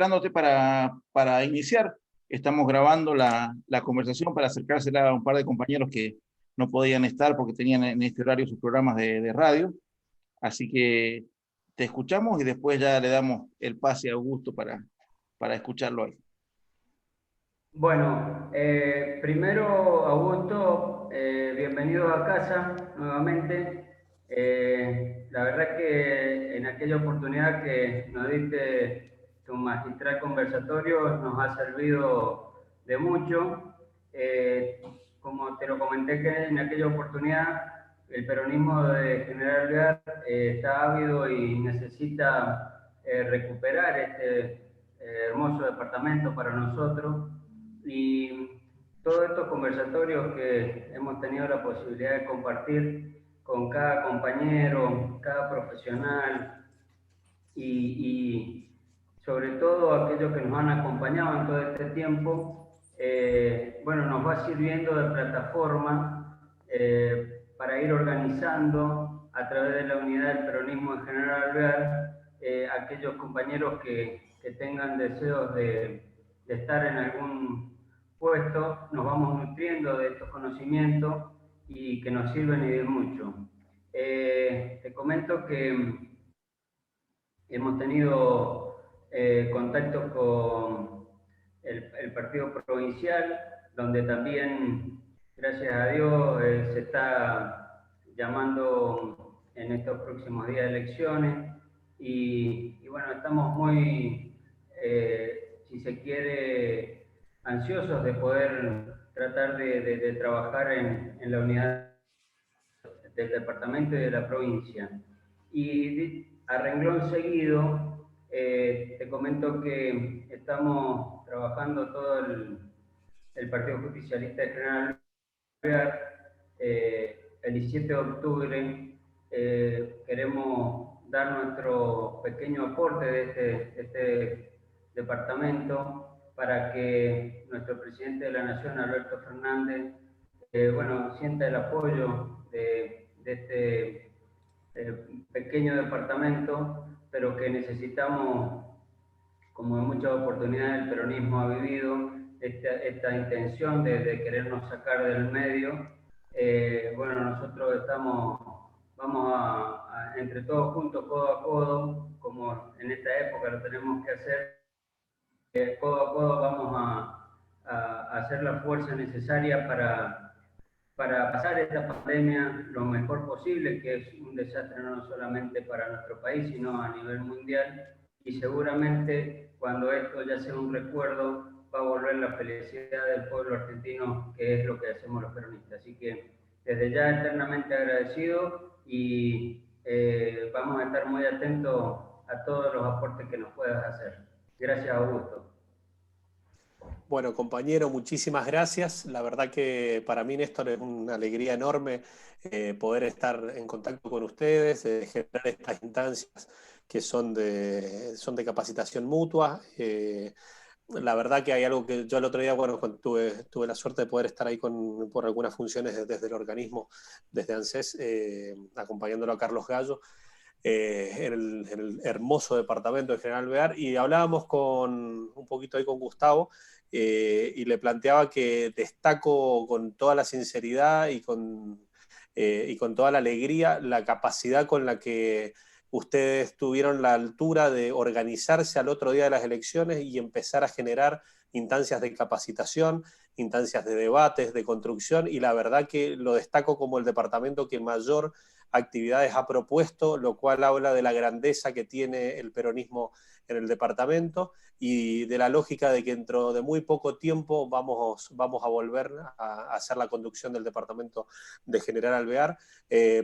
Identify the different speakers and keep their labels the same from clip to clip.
Speaker 1: Esperándote para iniciar. Estamos grabando la conversación para acercársela a un par de compañeros que no podían estar porque tenían en este horario sus programas de radio. Así que te escuchamos y después ya le damos el pase a Augusto para escucharlo ahí.
Speaker 2: Bueno, primero, Augusto, bienvenido a casa nuevamente. La verdad que en aquella oportunidad que nos diste tu magistral conversatorio nos ha servido de mucho. Como te lo comenté que en aquella oportunidad, el peronismo de General Alvear está ávido y necesita recuperar este hermoso departamento para nosotros. Y todos estos conversatorios que hemos tenido la posibilidad de compartir con cada compañero, cada profesional y sobre todo aquellos que nos han acompañado en todo este tiempo, bueno, nos va sirviendo de plataforma para ir organizando a través de la unidad del peronismo en General Alvear aquellos compañeros que tengan deseos de estar en algún puesto, nos vamos nutriendo de estos conocimientos y que nos sirven y de mucho. Te comento que hemos tenido contactos con el partido provincial, donde también, gracias a Dios, se está llamando en estos próximos días elecciones y bueno, estamos muy, si se quiere, ansiosos de poder tratar de trabajar en la unidad del departamento y de la provincia. Y a renglón seguido, te comento que estamos trabajando todo el Partido Justicialista de General Alvear. El 17 de octubre queremos dar nuestro pequeño aporte de este departamento para que nuestro presidente de la Nación, Alberto Fernández, bueno, sienta el apoyo de este pequeño departamento, pero que necesitamos, como en muchas oportunidades el peronismo ha vivido, esta intención de querernos sacar del medio. Bueno, nosotros vamos entre todos juntos, codo a codo, como en esta época lo tenemos que hacer, codo a codo vamos a hacer la fuerza necesaria para pasar esta pandemia lo mejor posible, que es un desastre no solamente para nuestro país, sino a nivel mundial. Y seguramente cuando esto ya sea un recuerdo, va a volver la felicidad del pueblo argentino, que es lo que hacemos los peronistas. Así que desde ya eternamente agradecido y vamos a estar muy atentos a todos los aportes que nos puedas hacer. Gracias, Augusto.
Speaker 3: Bueno, compañero, muchísimas gracias. La verdad que para mí, Néstor, es una alegría enorme poder estar en contacto con ustedes, generar estas instancias que son de capacitación mutua. La verdad que hay algo que yo el otro día, bueno, cuando tuve la suerte de poder estar ahí por algunas funciones desde el organismo, desde ANSES, acompañándolo a Carlos Gallo, en el hermoso departamento de General Alvear, y hablábamos un poquito ahí con Gustavo, y le planteaba que destaco con toda la sinceridad y con toda la alegría la capacidad con la que ustedes tuvieron la altura de organizarse al otro día de las elecciones y empezar a generar instancias de capacitación, instancias de debates, de construcción, y la verdad que lo destaco como el departamento que mayor actividades ha propuesto, lo cual habla de la grandeza que tiene el peronismo en el departamento y de la lógica de que dentro de muy poco tiempo vamos a volver a hacer la conducción del departamento de General Alvear,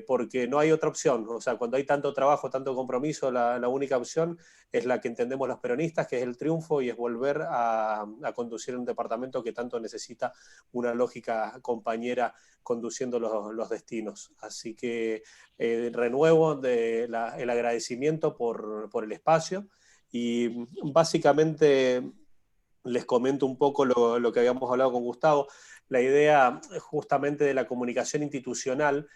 Speaker 3: porque no hay otra opción. O sea, cuando hay tanto trabajo, tanto compromiso, la única opción es la que entendemos los peronistas, que es el triunfo, y es volver a conducir un departamento que tanto necesita una lógica compañera conduciendo los destinos. Así que renuevo el agradecimiento por el espacio, y básicamente les comento un poco lo que habíamos hablado con Gustavo, la idea justamente de la comunicación institucional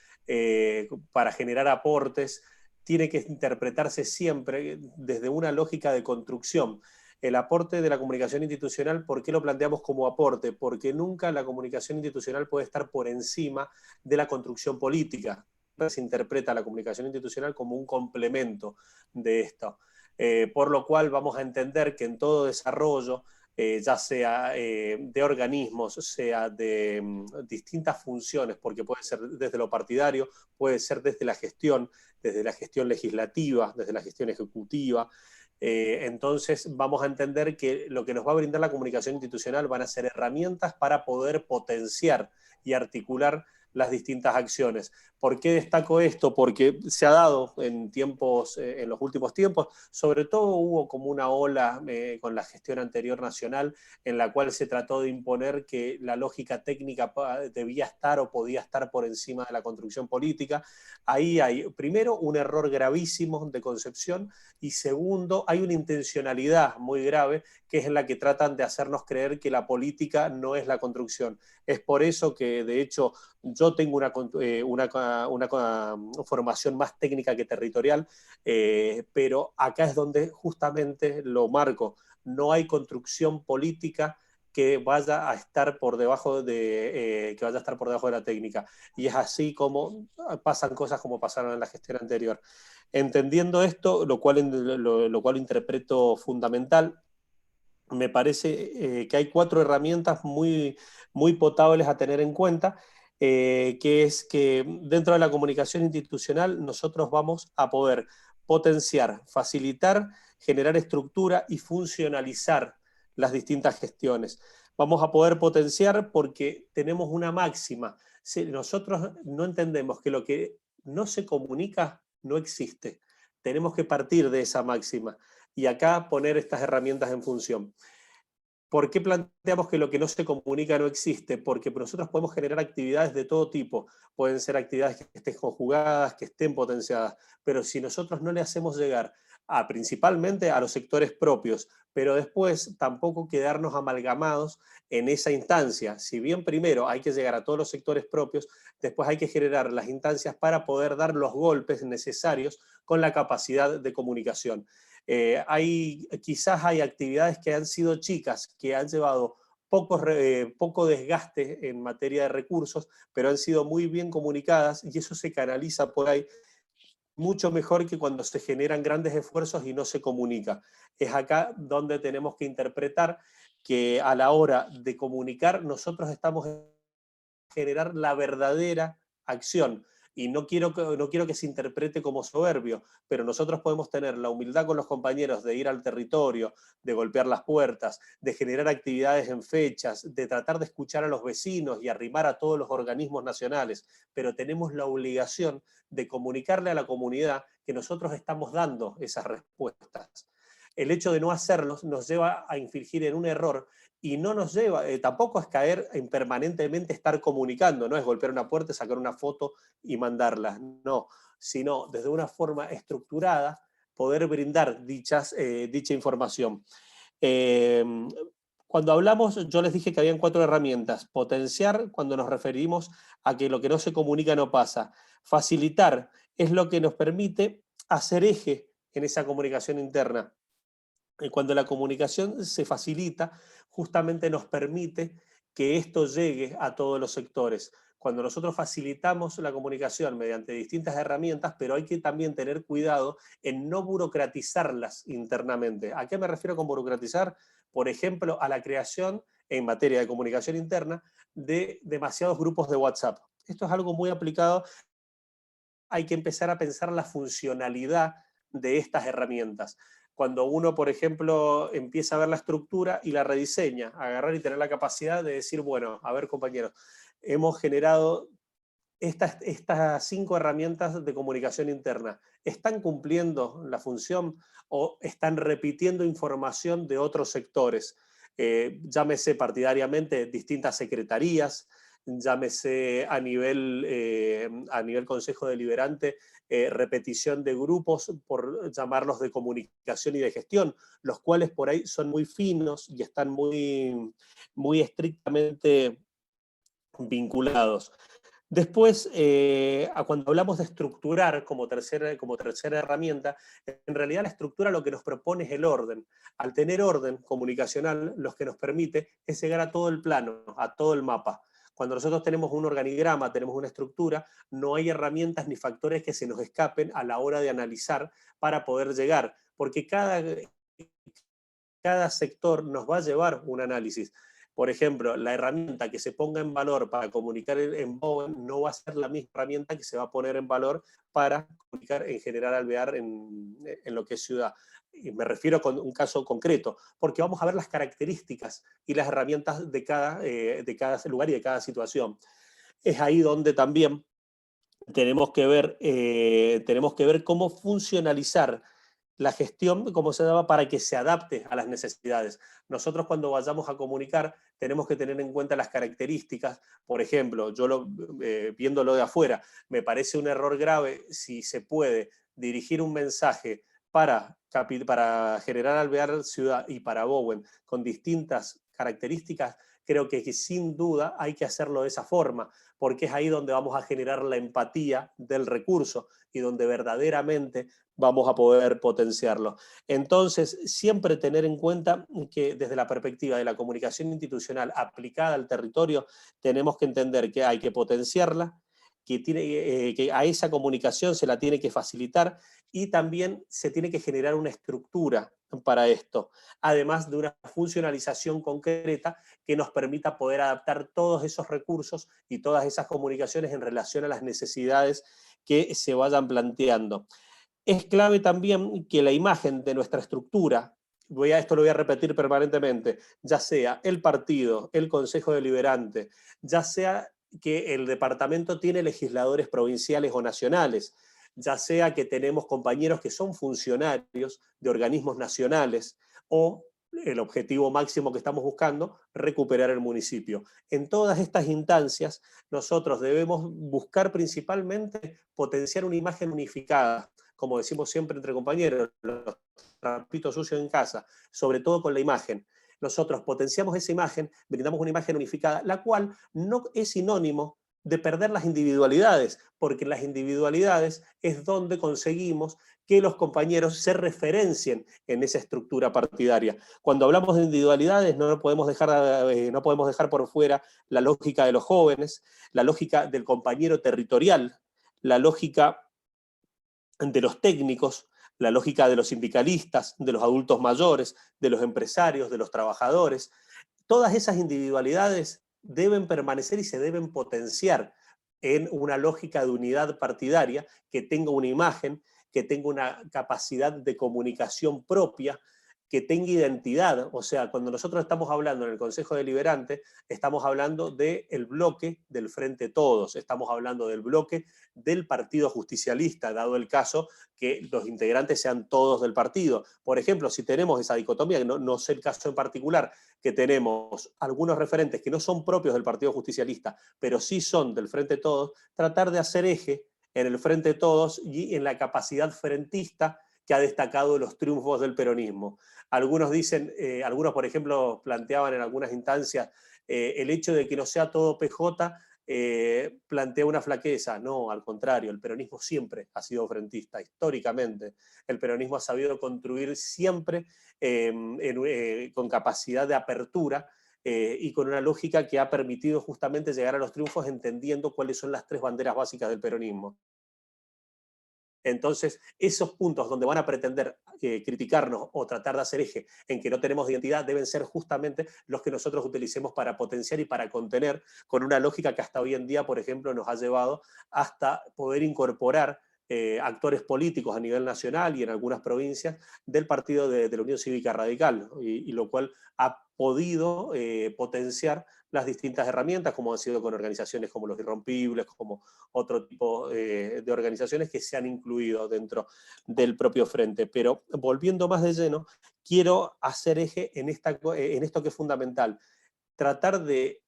Speaker 3: para generar aportes tiene que interpretarse siempre desde una lógica de construcción. El aporte de la comunicación institucional, ¿por qué lo planteamos como aporte? Porque nunca la comunicación institucional puede estar por encima de la construcción política. Se interpreta la comunicación institucional como un complemento de esto. Por lo cual vamos a entender que en todo desarrollo, ya sea de organismos, sea de distintas funciones, porque puede ser desde lo partidario, puede ser desde la gestión legislativa, desde la gestión ejecutiva. Entonces vamos a entender que lo que nos va a brindar la comunicación institucional van a ser herramientas para poder potenciar y articular las distintas acciones. ¿Por qué destaco esto? Porque se ha dado en los últimos tiempos, sobre todo hubo como una ola con la gestión anterior nacional, en la cual se trató de imponer que la lógica técnica debía estar o podía estar por encima de la construcción política. Ahí hay, primero, un error gravísimo de concepción, y segundo, hay una intencionalidad muy grave, que es en la que tratan de hacernos creer que la política no es la construcción. Es por eso que, de hecho, yo tengo una formación más técnica que territorial, pero acá es donde justamente lo marco. No hay construcción política que vaya a estar por debajo de la técnica. Y es así como pasan cosas como pasaron en la gestión anterior. Entendiendo esto, lo cual interpreto fundamental, me parece que hay 4 herramientas muy, muy potables a tener en cuenta, que es que dentro de la comunicación institucional nosotros vamos a poder potenciar, facilitar, generar estructura y funcionalizar las distintas gestiones. Vamos a poder potenciar porque tenemos una máxima. Si nosotros no entendemos que lo que no se comunica no existe, tenemos que partir de esa máxima y acá poner estas herramientas en función. ¿Por qué planteamos que lo que no se comunica no existe? Porque nosotros podemos generar actividades de todo tipo. Pueden ser actividades que estén conjugadas, que estén potenciadas, pero si nosotros no le hacemos llegar principalmente a los sectores propios, pero después tampoco quedarnos amalgamados en esa instancia. Si bien primero hay que llegar a todos los sectores propios, después hay que generar las instancias para poder dar los golpes necesarios con la capacidad de comunicación. Quizás hay actividades que han sido chicas, que han llevado poco desgaste en materia de recursos, pero han sido muy bien comunicadas y eso se canaliza por ahí mucho mejor que cuando se generan grandes esfuerzos y no se comunica. Es acá donde tenemos que interpretar que a la hora de comunicar nosotros estamos en generar la verdadera acción. Y no quiero que se interprete como soberbio, pero nosotros podemos tener la humildad con los compañeros de ir al territorio, de golpear las puertas, de generar actividades en fechas, de tratar de escuchar a los vecinos y arrimar a todos los organismos nacionales, pero tenemos la obligación de comunicarle a la comunidad que nosotros estamos dando esas respuestas. El hecho de no hacerlos nos lleva a infringir en un error y no nos lleva, tampoco es caer en permanentemente estar comunicando, no es golpear una puerta, sacar una foto y mandarla, no, sino desde una forma estructurada poder brindar dicha información. Cuando hablamos, yo les dije que habían 4 herramientas. Potenciar, cuando nos referimos a que lo que no se comunica no pasa. Facilitar es lo que nos permite hacer eje en esa comunicación interna. Cuando la comunicación se facilita, justamente nos permite que esto llegue a todos los sectores. Cuando nosotros facilitamos la comunicación mediante distintas herramientas, pero hay que también tener cuidado en no burocratizarlas internamente. ¿A qué me refiero con burocratizar? Por ejemplo, a la creación en materia de comunicación interna de demasiados grupos de WhatsApp. Esto es algo muy aplicado. Hay que empezar a pensar la funcionalidad de estas herramientas. Cuando uno, por ejemplo, empieza a ver la estructura y la rediseña, agarrar y tener la capacidad de decir, bueno, a ver, compañeros, hemos generado estas 5 herramientas de comunicación interna. ¿Están cumpliendo la función o están repitiendo información de otros sectores? Llámese partidariamente distintas secretarías, llámese a nivel Consejo Deliberante, repetición de grupos, por llamarlos de comunicación y de gestión, los cuales por ahí son muy finos y están muy, muy estrictamente vinculados. Después, cuando hablamos de estructurar como tercera herramienta, en realidad la estructura lo que nos propone es el orden. Al tener orden comunicacional, lo que nos permite es llegar a todo el plano, a todo el mapa. Cuando nosotros tenemos un organigrama, tenemos una estructura, no hay herramientas ni factores que se nos escapen a la hora de analizar para poder llegar, porque cada sector nos va a llevar un análisis. Por ejemplo, la herramienta que se ponga en valor para comunicar en Bowen no va a ser la misma herramienta que se va a poner en valor para comunicar en General Alvear en lo que es ciudad. Y me refiero a un caso concreto, porque vamos a ver las características y las herramientas de cada lugar y de cada situación. Es ahí donde también tenemos que ver cómo funcionalizar la gestión, como se daba, para que se adapte a las necesidades. Nosotros cuando vayamos a comunicar tenemos que tener en cuenta las características. Por ejemplo, viéndolo de afuera, me parece un error grave si se puede dirigir un mensaje para General Alvear Ciudad y para Bowen con distintas características. Creo que sin duda hay que hacerlo de esa forma, porque es ahí donde vamos a generar la empatía del recurso y donde verdaderamente vamos a poder potenciarlo. Entonces, siempre tener en cuenta que desde la perspectiva de la comunicación institucional aplicada al territorio, tenemos que entender que hay que potenciarla, que a esa comunicación se la tiene que facilitar y también se tiene que generar una estructura para esto, además de una funcionalización concreta que nos permita poder adaptar todos esos recursos y todas esas comunicaciones en relación a las necesidades que se vayan planteando. Es clave también que la imagen de nuestra estructura, esto lo voy a repetir permanentemente, ya sea el partido, el Consejo Deliberante, ya sea que el departamento tiene legisladores provinciales o nacionales, ya sea que tenemos compañeros que son funcionarios de organismos nacionales o el objetivo máximo que estamos buscando, recuperar el municipio. En todas estas instancias, nosotros debemos buscar principalmente potenciar una imagen unificada, como decimos siempre entre compañeros, los trapitos sucios en casa, sobre todo con la imagen. Nosotros potenciamos esa imagen, brindamos una imagen unificada, la cual no es sinónimo de perder las individualidades, porque las individualidades es donde conseguimos que los compañeros se referencien en esa estructura partidaria. Cuando hablamos de individualidades no podemos dejar por fuera la lógica de los jóvenes, la lógica del compañero territorial, la lógica de los técnicos, la lógica de los sindicalistas, de los adultos mayores, de los empresarios, de los trabajadores. Todas esas individualidades deben permanecer y se deben potenciar en una lógica de unidad partidaria que tenga una imagen, que tenga una capacidad de comunicación propia, que tenga identidad. O sea, cuando nosotros estamos hablando en el Consejo Deliberante, estamos hablando del bloque del Frente Todos, estamos hablando del bloque del Partido Justicialista, dado el caso que los integrantes sean todos del partido. Por ejemplo, si tenemos esa dicotomía, no sé el caso en particular, que tenemos algunos referentes que no son propios del Partido Justicialista, pero sí son del Frente Todos, tratar de hacer eje en el Frente Todos y en la capacidad frentista que ha destacado los triunfos del peronismo. Algunos dicen, algunos por ejemplo planteaban en algunas instancias el hecho de que no sea todo PJ plantea una flaqueza. No, al contrario, el peronismo siempre ha sido frentista, históricamente. El peronismo ha sabido construir siempre con capacidad de apertura y con una lógica que ha permitido justamente llegar a los triunfos entendiendo cuáles son las tres banderas básicas del peronismo. Entonces, esos puntos donde van a pretender criticarnos o tratar de hacer eje en que no tenemos identidad deben ser justamente los que nosotros utilicemos para potenciar y para contener, con una lógica que hasta hoy en día, por ejemplo, nos ha llevado hasta poder incorporar actores políticos a nivel nacional y en algunas provincias del partido de la Unión Cívica Radical, y lo cual ha podido potenciar las distintas herramientas, como han sido con organizaciones como Los Irrompibles, como otro tipo de organizaciones que se han incluido dentro del propio frente. Pero volviendo más de lleno, quiero hacer eje en esto que es fundamental. Tratar de,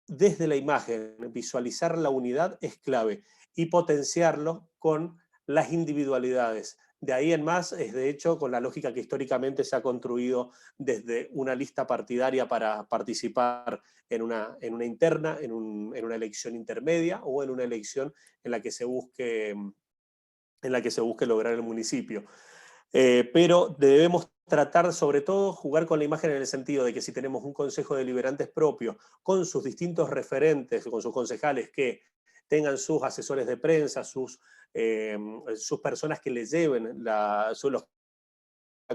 Speaker 3: desde la imagen, visualizar la unidad es clave y potenciarlo con las individualidades. De ahí en más es de hecho con la lógica que históricamente se ha construido desde una lista partidaria para participar en una interna, en una elección intermedia o en una elección en la que se busque lograr el municipio. Pero debemos tratar sobre todo jugar con la imagen en el sentido de que si tenemos un consejo de deliberantes propio con sus distintos referentes, con sus concejales que tengan sus asesores de prensa, sus personas que les lleven la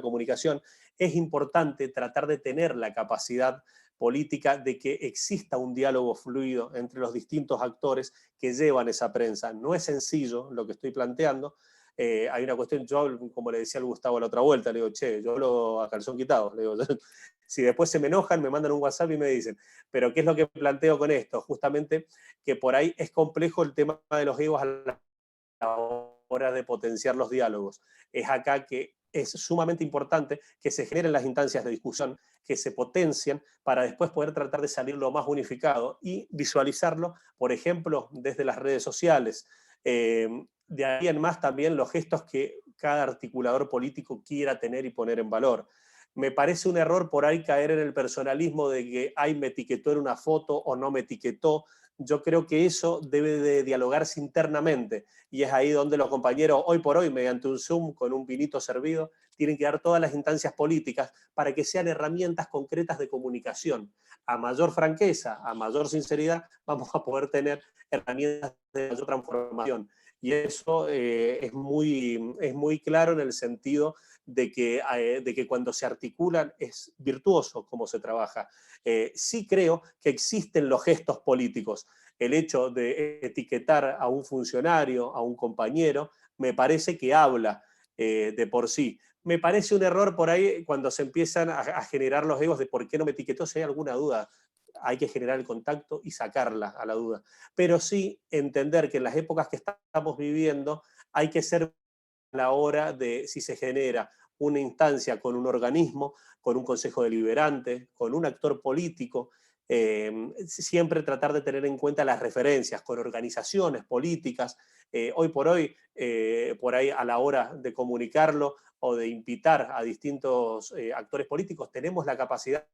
Speaker 3: comunicación, es importante tratar de tener la capacidad política de que exista un diálogo fluido entre los distintos actores que llevan esa prensa. No es sencillo lo que estoy planteando. Hay una cuestión, yo hablo, como le decía al Gustavo la otra vuelta, le digo, che, yo hablo a calzón quitado. Le digo, si después se me enojan, me mandan un WhatsApp y me dicen, pero ¿qué es lo que planteo con esto? Justamente que por ahí es complejo el tema de los egos a la hora de potenciar los diálogos. Es acá que es sumamente importante que se generen las instancias de discusión, que se potencien para después poder tratar de salir lo más unificado y visualizarlo, por ejemplo, desde las redes sociales. De ahí en más también los gestos que cada articulador político quiera tener y poner en valor. Me parece un error por ahí caer en el personalismo de que, ay, me etiquetó en una foto o no me etiquetó. Yo creo que eso debe de dialogarse internamente y es ahí donde los compañeros, hoy por hoy, mediante un Zoom con un vinito servido, tienen que dar todas las instancias políticas para que sean herramientas concretas de comunicación. A mayor franqueza, a mayor sinceridad, vamos a poder tener herramientas de mayor transformación. Y eso es muy claro en el sentido de que cuando se articulan es virtuoso cómo se trabaja. Sí creo que existen los gestos políticos. El hecho de etiquetar a un funcionario, a un compañero, me parece que habla de por sí. Me parece un error por ahí cuando se empiezan a generar los egos de por qué no me etiquetó, si hay alguna duda. Hay que generar el contacto y sacarla a la duda. Pero sí entender que en las épocas que estamos viviendo hay que ser a la hora de si se genera una instancia con un organismo, con un consejo deliberante, con un actor político, siempre tratar de tener en cuenta las referencias con organizaciones políticas. Hoy por ahí a la hora de comunicarlo o de invitar a distintos actores políticos, tenemos la capacidad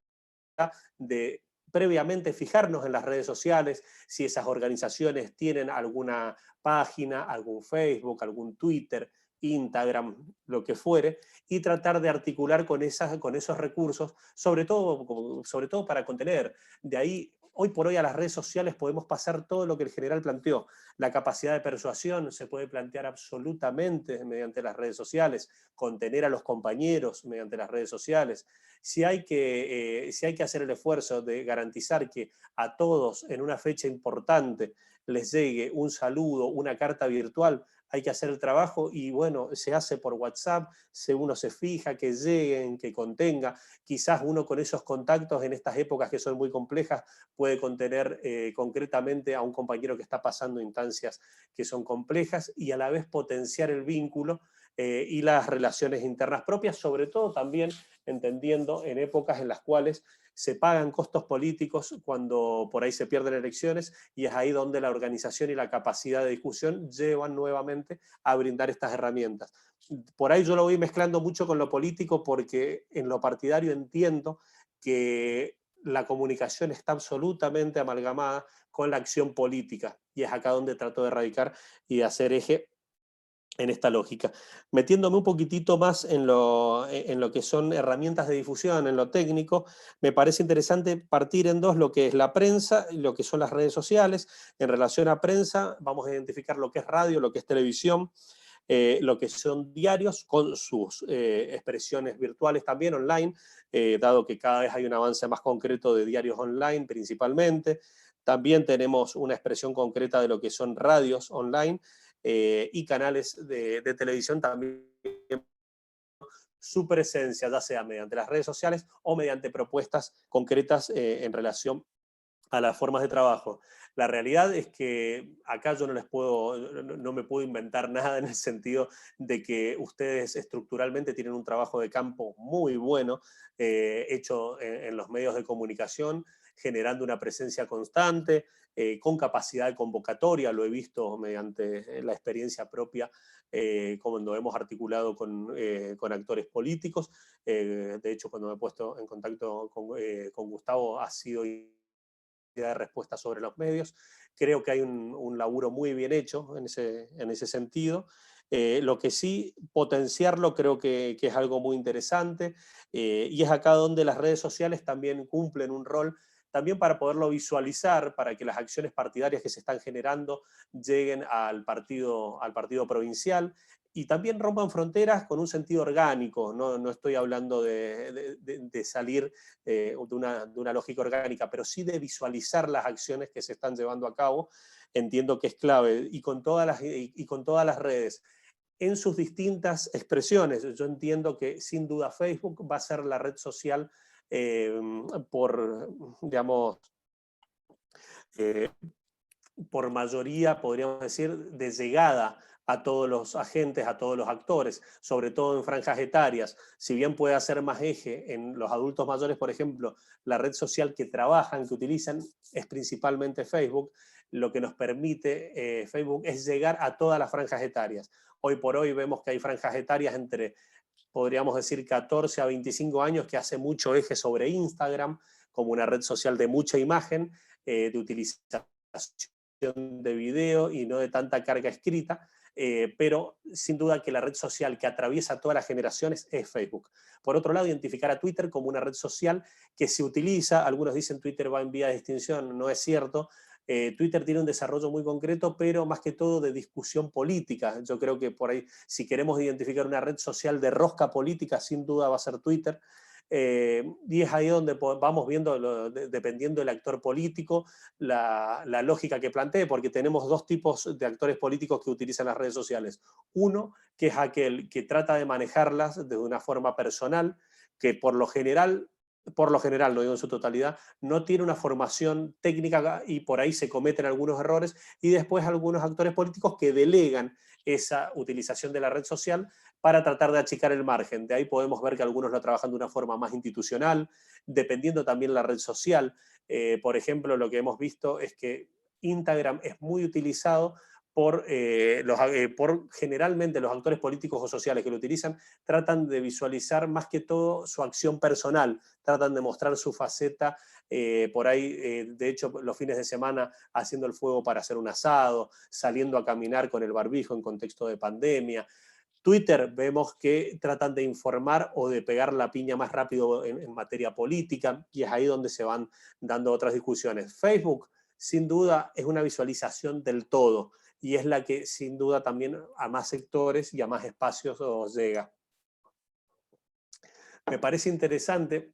Speaker 3: de previamente fijarnos en las redes sociales, si esas organizaciones tienen alguna página, algún Facebook, algún Twitter, Instagram, lo que fuere, y tratar de articular con esos recursos, sobre todo para contener. De ahí, hoy por hoy a las redes sociales podemos pasar todo lo que el general planteó. La capacidad de persuasión se puede plantear absolutamente mediante las redes sociales, contener a los compañeros mediante las redes sociales. Si hay que hacer el esfuerzo de garantizar que a todos en una fecha importante les llegue un saludo, una carta virtual, hay que hacer el trabajo y bueno, se hace por WhatsApp, uno se fija, que lleguen, que contenga. Quizás uno con esos contactos en estas épocas que son muy complejas puede contener concretamente a un compañero que está pasando instancias que son complejas y a la vez potenciar el vínculo y las relaciones internas propias, sobre todo también entendiendo en épocas en las cuales se pagan costos políticos cuando por ahí se pierden elecciones y es ahí donde la organización y la capacidad de discusión llevan nuevamente a brindar estas herramientas. Por ahí yo lo voy mezclando mucho con lo político porque en lo partidario entiendo que la comunicación está absolutamente amalgamada con la acción política y es acá donde trato de erradicar y de hacer eje en esta lógica. Metiéndome un poquitito más en lo que son herramientas de difusión, en lo técnico, me parece interesante partir en dos, lo que es la prensa y lo que son las redes sociales. En relación a prensa, vamos a identificar lo que es radio, lo que es televisión, lo que son diarios con sus expresiones virtuales también online, dado que cada vez hay un avance más concreto de diarios online principalmente. También tenemos una expresión concreta de lo que son radios online, y canales de televisión también su presencia, ya sea mediante las redes sociales o mediante propuestas concretas en relación a las formas de trabajo. La realidad es que acá yo no me puedo inventar nada en el sentido de que ustedes estructuralmente tienen un trabajo de campo muy bueno, hecho en los medios de comunicación, generando una presencia constante, con capacidad de convocatoria, lo he visto mediante la experiencia propia, cuando hemos articulado con actores políticos. De hecho, cuando me he puesto en contacto con Gustavo, ha sido de respuesta sobre los medios. Creo que hay un laburo muy bien hecho en ese sentido. Lo que sí, potenciarlo creo que es algo muy interesante, y es acá donde las redes sociales también cumplen un rol, también para poderlo visualizar, para que las acciones partidarias que se están generando lleguen al partido provincial y también rompan fronteras con un sentido orgánico. No estoy hablando de salir de una lógica orgánica, pero sí de visualizar las acciones que se están llevando a cabo. Entiendo que es clave, y con todas las redes en sus distintas expresiones. Yo entiendo que sin duda Facebook va a ser la red social eh, digamos, eh, por mayoría, podríamos decir, de llegada a todos los agentes, a todos los actores, sobre todo en franjas etarias. Si bien puede hacer más eje en los adultos mayores, por ejemplo, la red social que trabajan, que utilizan, es principalmente Facebook. Lo que nos permite Facebook es llegar a todas las franjas etarias. Hoy por hoy vemos que hay franjas etarias entre, podríamos decir, 14 a 25 años, que hace mucho eje sobre Instagram, como una red social de mucha imagen, de utilización de video y no de tanta carga escrita, pero sin duda que la red social que atraviesa todas las generaciones es Facebook. Por otro lado, identificar a Twitter como una red social que se utiliza, algunos dicen Twitter va en vía de extinción, no es cierto. Twitter tiene un desarrollo muy concreto, pero más que todo de discusión política. Yo creo que por ahí, si queremos identificar una red social de rosca política, sin duda va a ser Twitter. Y es ahí donde vamos viendo, dependiendo del actor político, la lógica que plantee, porque tenemos dos tipos de actores políticos que utilizan las redes sociales. Uno, que es aquel que trata de manejarlas de una forma personal, que por lo general, no digo en su totalidad, no tiene una formación técnica y por ahí se cometen algunos errores, y después algunos actores políticos que delegan esa utilización de la red social para tratar de achicar el margen. De ahí podemos ver que algunos lo trabajan de una forma más institucional, dependiendo también la red social. Por ejemplo, lo que hemos visto es que Instagram es muy utilizado por generalmente los actores políticos o sociales que lo utilizan, tratan de visualizar más que todo su acción personal, tratan de mostrar su faceta, por ahí, de hecho, los fines de semana haciendo el fuego para hacer un asado, saliendo a caminar con el barbijo en contexto de pandemia. Twitter vemos que tratan de informar o de pegar la piña más rápido en materia política, y es ahí donde se van dando otras discusiones. Facebook, sin duda, es una visualización del todo, y es la que sin duda también a más sectores y a más espacios llega. Me parece interesante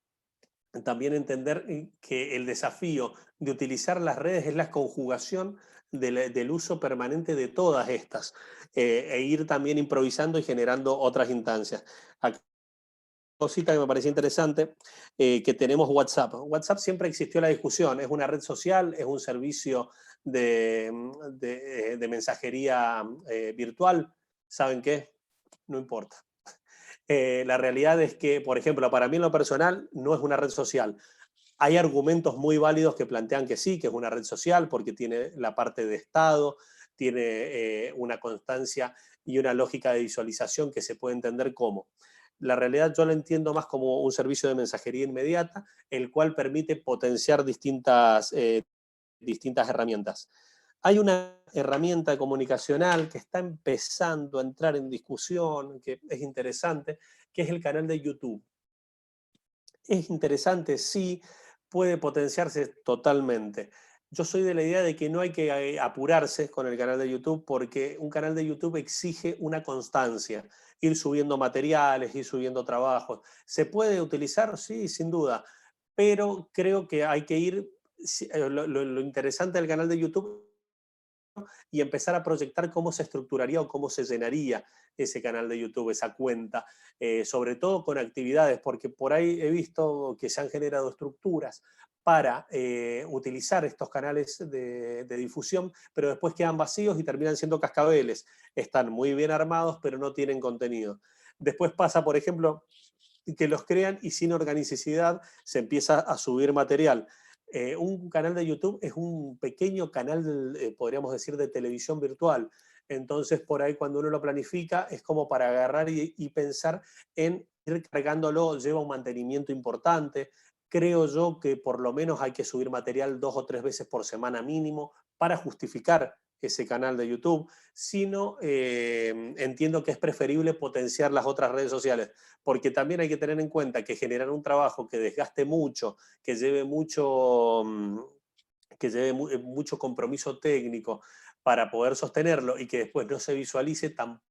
Speaker 3: también entender que el desafío de utilizar las redes es la conjugación del uso permanente de todas estas, e ir también improvisando y generando otras instancias. Acá cosita que me parecía interesante, que tenemos WhatsApp. WhatsApp siempre existió la discusión, es una red social, es un servicio de mensajería virtual. ¿Saben qué? No importa. La realidad es que, por ejemplo, para mí en lo personal no es una red social. Hay argumentos muy válidos que plantean que sí, que es una red social, porque tiene la parte de Estado, tiene una constancia y una lógica de visualización que se puede entender como. La realidad yo la entiendo más como un servicio de mensajería inmediata, el cual permite potenciar distintas herramientas. Hay una herramienta comunicacional que está empezando a entrar en discusión, que es interesante, que es el canal de YouTube. Es interesante, sí, puede potenciarse totalmente. Yo soy de la idea de que no hay que apurarse con el canal de YouTube, porque un canal de YouTube exige una constancia, ir subiendo materiales, ir subiendo trabajos. ¿Se puede utilizar? Sí, sin duda, pero creo que hay que ir, lo interesante del canal de YouTube y empezar a proyectar cómo se estructuraría o cómo se llenaría ese canal de YouTube, esa cuenta, sobre todo con actividades, porque por ahí he visto que se han generado estructuras para utilizar estos canales de difusión, pero después quedan vacíos y terminan siendo cascabeles. Están muy bien armados, pero no tienen contenido. Después pasa, por ejemplo, que los crean y sin organicidad se empieza a subir material. Un canal de YouTube es un pequeño canal, podríamos decir, de televisión virtual. Entonces, por ahí cuando uno lo planifica, es como para agarrar y pensar en ir cargándolo, lleva un mantenimiento importante. Creo yo que por lo menos hay que subir material 2 o 3 veces por semana mínimo para justificar ese canal de YouTube, sino entiendo que es preferible potenciar las otras redes sociales, porque también hay que tener en cuenta que generar un trabajo que desgaste mucho, que lleve mucho, mucho compromiso técnico para poder sostenerlo y que después no se visualice, tampoco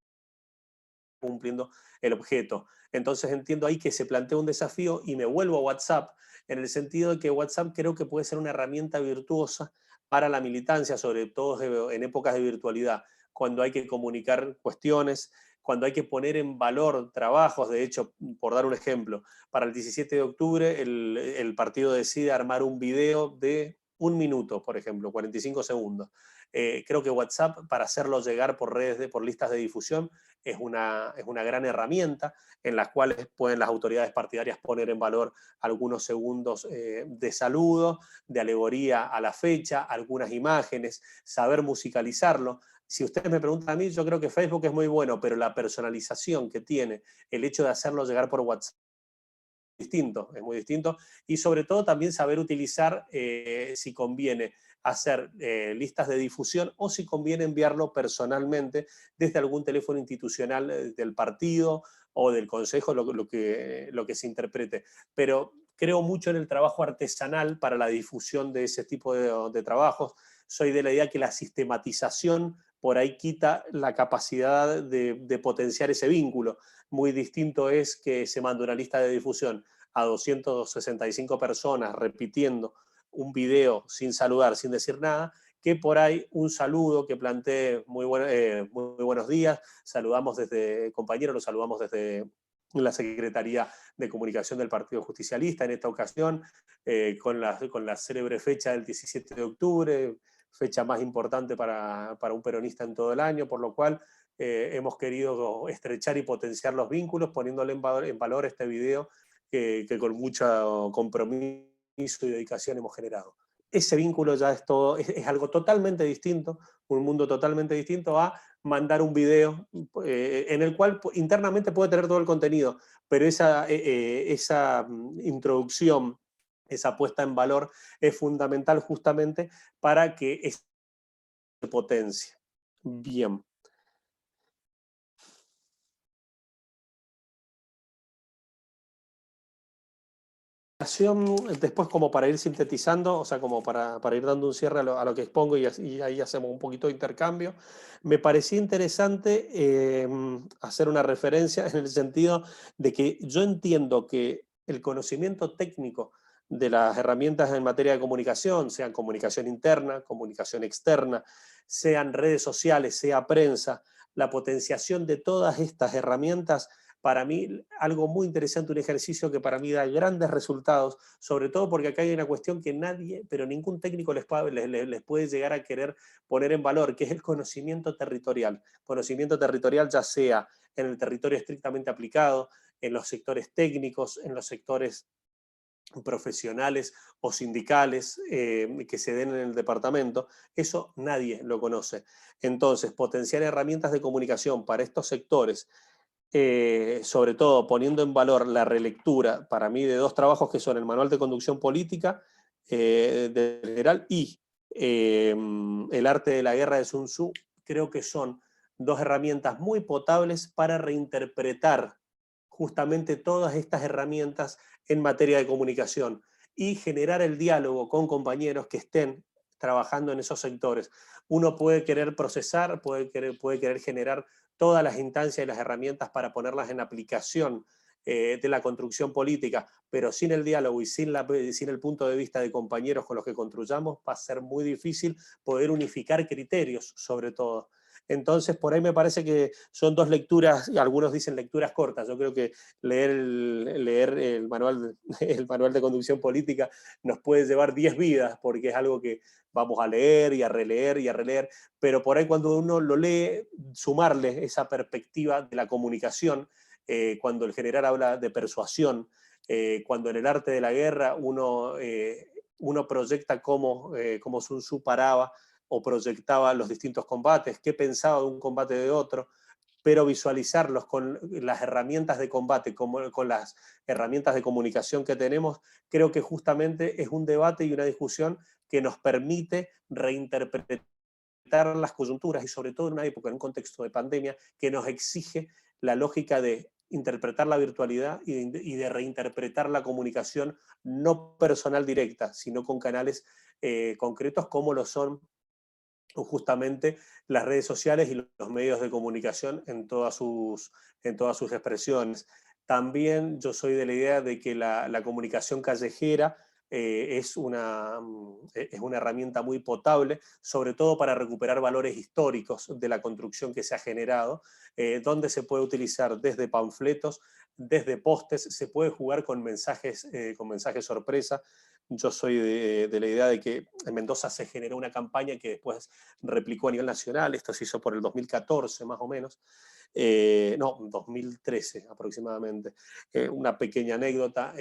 Speaker 3: cumpliendo el objeto. Entonces entiendo ahí que se plantea un desafío y me vuelvo a WhatsApp, en el sentido de que WhatsApp creo que puede ser una herramienta virtuosa para la militancia, sobre todo en épocas de virtualidad, cuando hay que comunicar cuestiones, cuando hay que poner en valor trabajos. De hecho, por dar un ejemplo, para el 17 de octubre el partido decide armar un video de 1 minuto, por ejemplo, 45 segundos. Creo que WhatsApp, para hacerlo llegar por redes, por listas de difusión, es una gran herramienta en las cuales pueden las autoridades partidarias poner en valor algunos segundos de saludo, de alegoría a la fecha, algunas imágenes, saber musicalizarlo. Si ustedes me preguntan a mí, yo creo que Facebook es muy bueno, pero la personalización que tiene el hecho de hacerlo llegar por WhatsApp es muy distinto, y sobre todo también saber utilizar si conviene hacer listas de difusión o si conviene enviarlo personalmente desde algún teléfono institucional del partido o del consejo, lo que se interprete. Pero creo mucho en el trabajo artesanal para la difusión de ese tipo de trabajos. Soy de la idea que la sistematización por ahí quita la capacidad de potenciar ese vínculo. Muy distinto es que se manda una lista de difusión a 265 personas repitiendo un video sin saludar, sin decir nada, que por ahí un saludo que plantee muy buenos días, saludamos desde, compañeros, lo saludamos desde la Secretaría de Comunicación del Partido Justicialista, en esta ocasión, con la célebre fecha del 17 de octubre, fecha más importante para un peronista en todo el año, por lo cual hemos querido estrechar y potenciar los vínculos, poniéndole en valor este video que con mucho compromiso y dedicación hemos generado. Ese vínculo ya es todo, es algo totalmente distinto, un mundo totalmente distinto a mandar un video en el cual internamente puede tener todo el contenido, pero esa introducción, esa puesta en valor es fundamental justamente para que se potencie. Bien. Después, como para ir sintetizando, o sea, como para ir dando un cierre a lo que expongo, y ahí hacemos un poquito de intercambio, me parecía interesante hacer una referencia en el sentido de que yo entiendo que el conocimiento técnico de las herramientas en materia de comunicación, sean comunicación interna, comunicación externa, sean redes sociales, sea prensa, la potenciación de todas estas herramientas, para mí algo muy interesante, un ejercicio que para mí da grandes resultados, sobre todo porque acá hay una cuestión que nadie, pero ningún técnico les puede llegar a querer poner en valor, que es el conocimiento territorial. Conocimiento territorial ya sea en el territorio estrictamente aplicado, en los sectores técnicos, en los sectores profesionales o sindicales que se den en el departamento, eso nadie lo conoce. Entonces, potenciar herramientas de comunicación para estos sectores, sobre todo poniendo en valor la relectura, para mí, de dos trabajos que son el Manual de Conducción Política del General y El Arte de la Guerra de Sun Tzu, creo que son dos herramientas muy potables para reinterpretar justamente todas estas herramientas en materia de comunicación y generar el diálogo con compañeros que estén trabajando en esos sectores. Uno puede querer procesar, puede querer generar todas las instancias y las herramientas para ponerlas en aplicación de la construcción política, pero sin el diálogo y sin el punto de vista de compañeros con los que construyamos, va a ser muy difícil poder unificar criterios, sobre todo. Entonces, por ahí me parece que son dos lecturas, y algunos dicen lecturas cortas. Yo creo que leer el manual de conducción política nos puede llevar 10 vidas, porque es algo que vamos a leer y a releer y a releer, pero por ahí cuando uno lo lee, sumarle esa perspectiva de la comunicación, cuando el general habla de persuasión, cuando en el arte de la guerra uno proyecta cómo Sun Tzu paraba o proyectaba los distintos combates, qué pensaba de un combate de otro, pero visualizarlos con las herramientas de combate, con las herramientas de comunicación que tenemos, creo que justamente es un debate y una discusión que nos permite reinterpretar las coyunturas y sobre todo en una época, en un contexto de pandemia, que nos exige la lógica de interpretar la virtualidad y de reinterpretar la comunicación no personal directa, sino con canales concretos como lo son justamente las redes sociales y los medios de comunicación en todas sus expresiones. También yo soy de la idea de que la comunicación callejera es una herramienta muy potable, sobre todo para recuperar valores históricos de la construcción que se ha generado, donde se puede utilizar desde panfletos, desde postes, se puede jugar con mensajes sorpresa. Yo soy de la idea de que en Mendoza se generó una campaña que después replicó a nivel nacional, esto se hizo por el 2014 más o menos, no, 2013 aproximadamente. Una pequeña anécdota,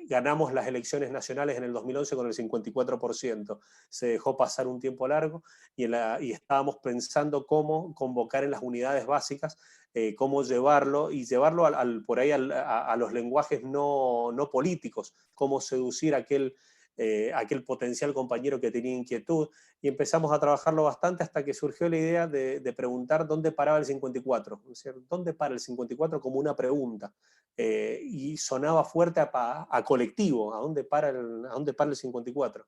Speaker 3: ganamos las elecciones nacionales en el 2011 con el 54%, se dejó pasar un tiempo largo y estábamos pensando cómo convocar en las unidades básicas, cómo llevarlo por ahí a los lenguajes no políticos, cómo seducir a aquel potencial compañero que tenía inquietud, y empezamos a trabajarlo bastante hasta que surgió la idea de preguntar dónde paraba el 54, es decir, ¿dónde para el 54? Como una pregunta, y sonaba fuerte a colectivo, ¿a dónde para el 54?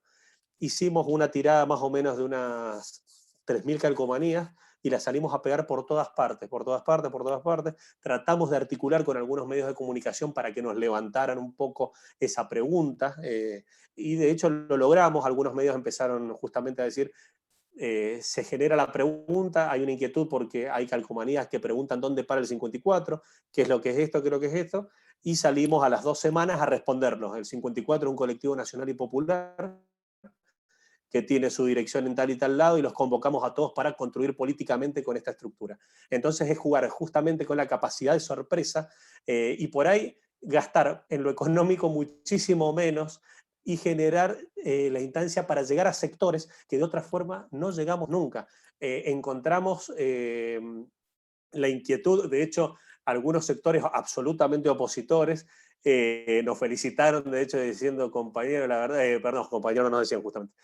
Speaker 3: Hicimos una tirada más o menos de unas 3.000 calcomanías y las salimos a pegar por todas partes. Tratamos de articular con algunos medios de comunicación para que nos levantaran un poco esa pregunta, y de hecho lo logramos. Algunos medios empezaron justamente a decir, se genera la pregunta, hay una inquietud porque hay calcomanías que preguntan dónde para el 54, qué es lo que es esto, qué es lo que es esto, y salimos a las 2 semanas a responderlos. El 54 es un colectivo nacional y popular que tiene su dirección en tal y tal lado, y los convocamos a todos para construir políticamente con esta estructura. Entonces es jugar justamente con la capacidad de sorpresa, y por ahí gastar en lo económico muchísimo menos y generar la instancia para llegar a sectores que de otra forma no llegamos nunca. Encontramos la inquietud, de hecho, algunos sectores absolutamente opositores nos felicitaron, de hecho, diciendo, compañero, la verdad, perdón, compañero nos decían justamente,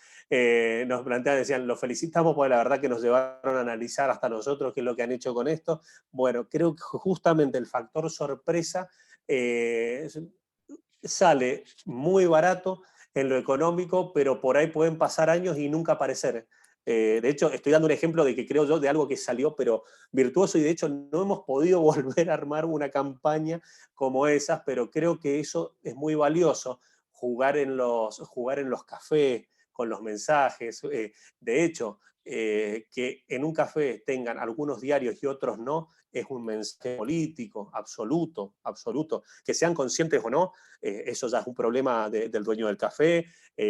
Speaker 3: nos planteaban, decían, los felicitamos porque la verdad que nos llevaron a analizar hasta nosotros qué es lo que han hecho con esto. Bueno, creo que justamente el factor sorpresa sale muy barato en lo económico, pero por ahí pueden pasar años y nunca aparecer. De hecho, estoy dando un ejemplo de que creo yo de algo que salió, pero virtuoso, y de hecho no hemos podido volver a armar una campaña como esas, pero creo que eso es muy valioso, jugar en los cafés, con los mensajes. De hecho, que en un café tengan algunos diarios y otros no, es un mensaje político absoluto, absoluto. Que sean conscientes o no, eso ya es un problema del dueño del café,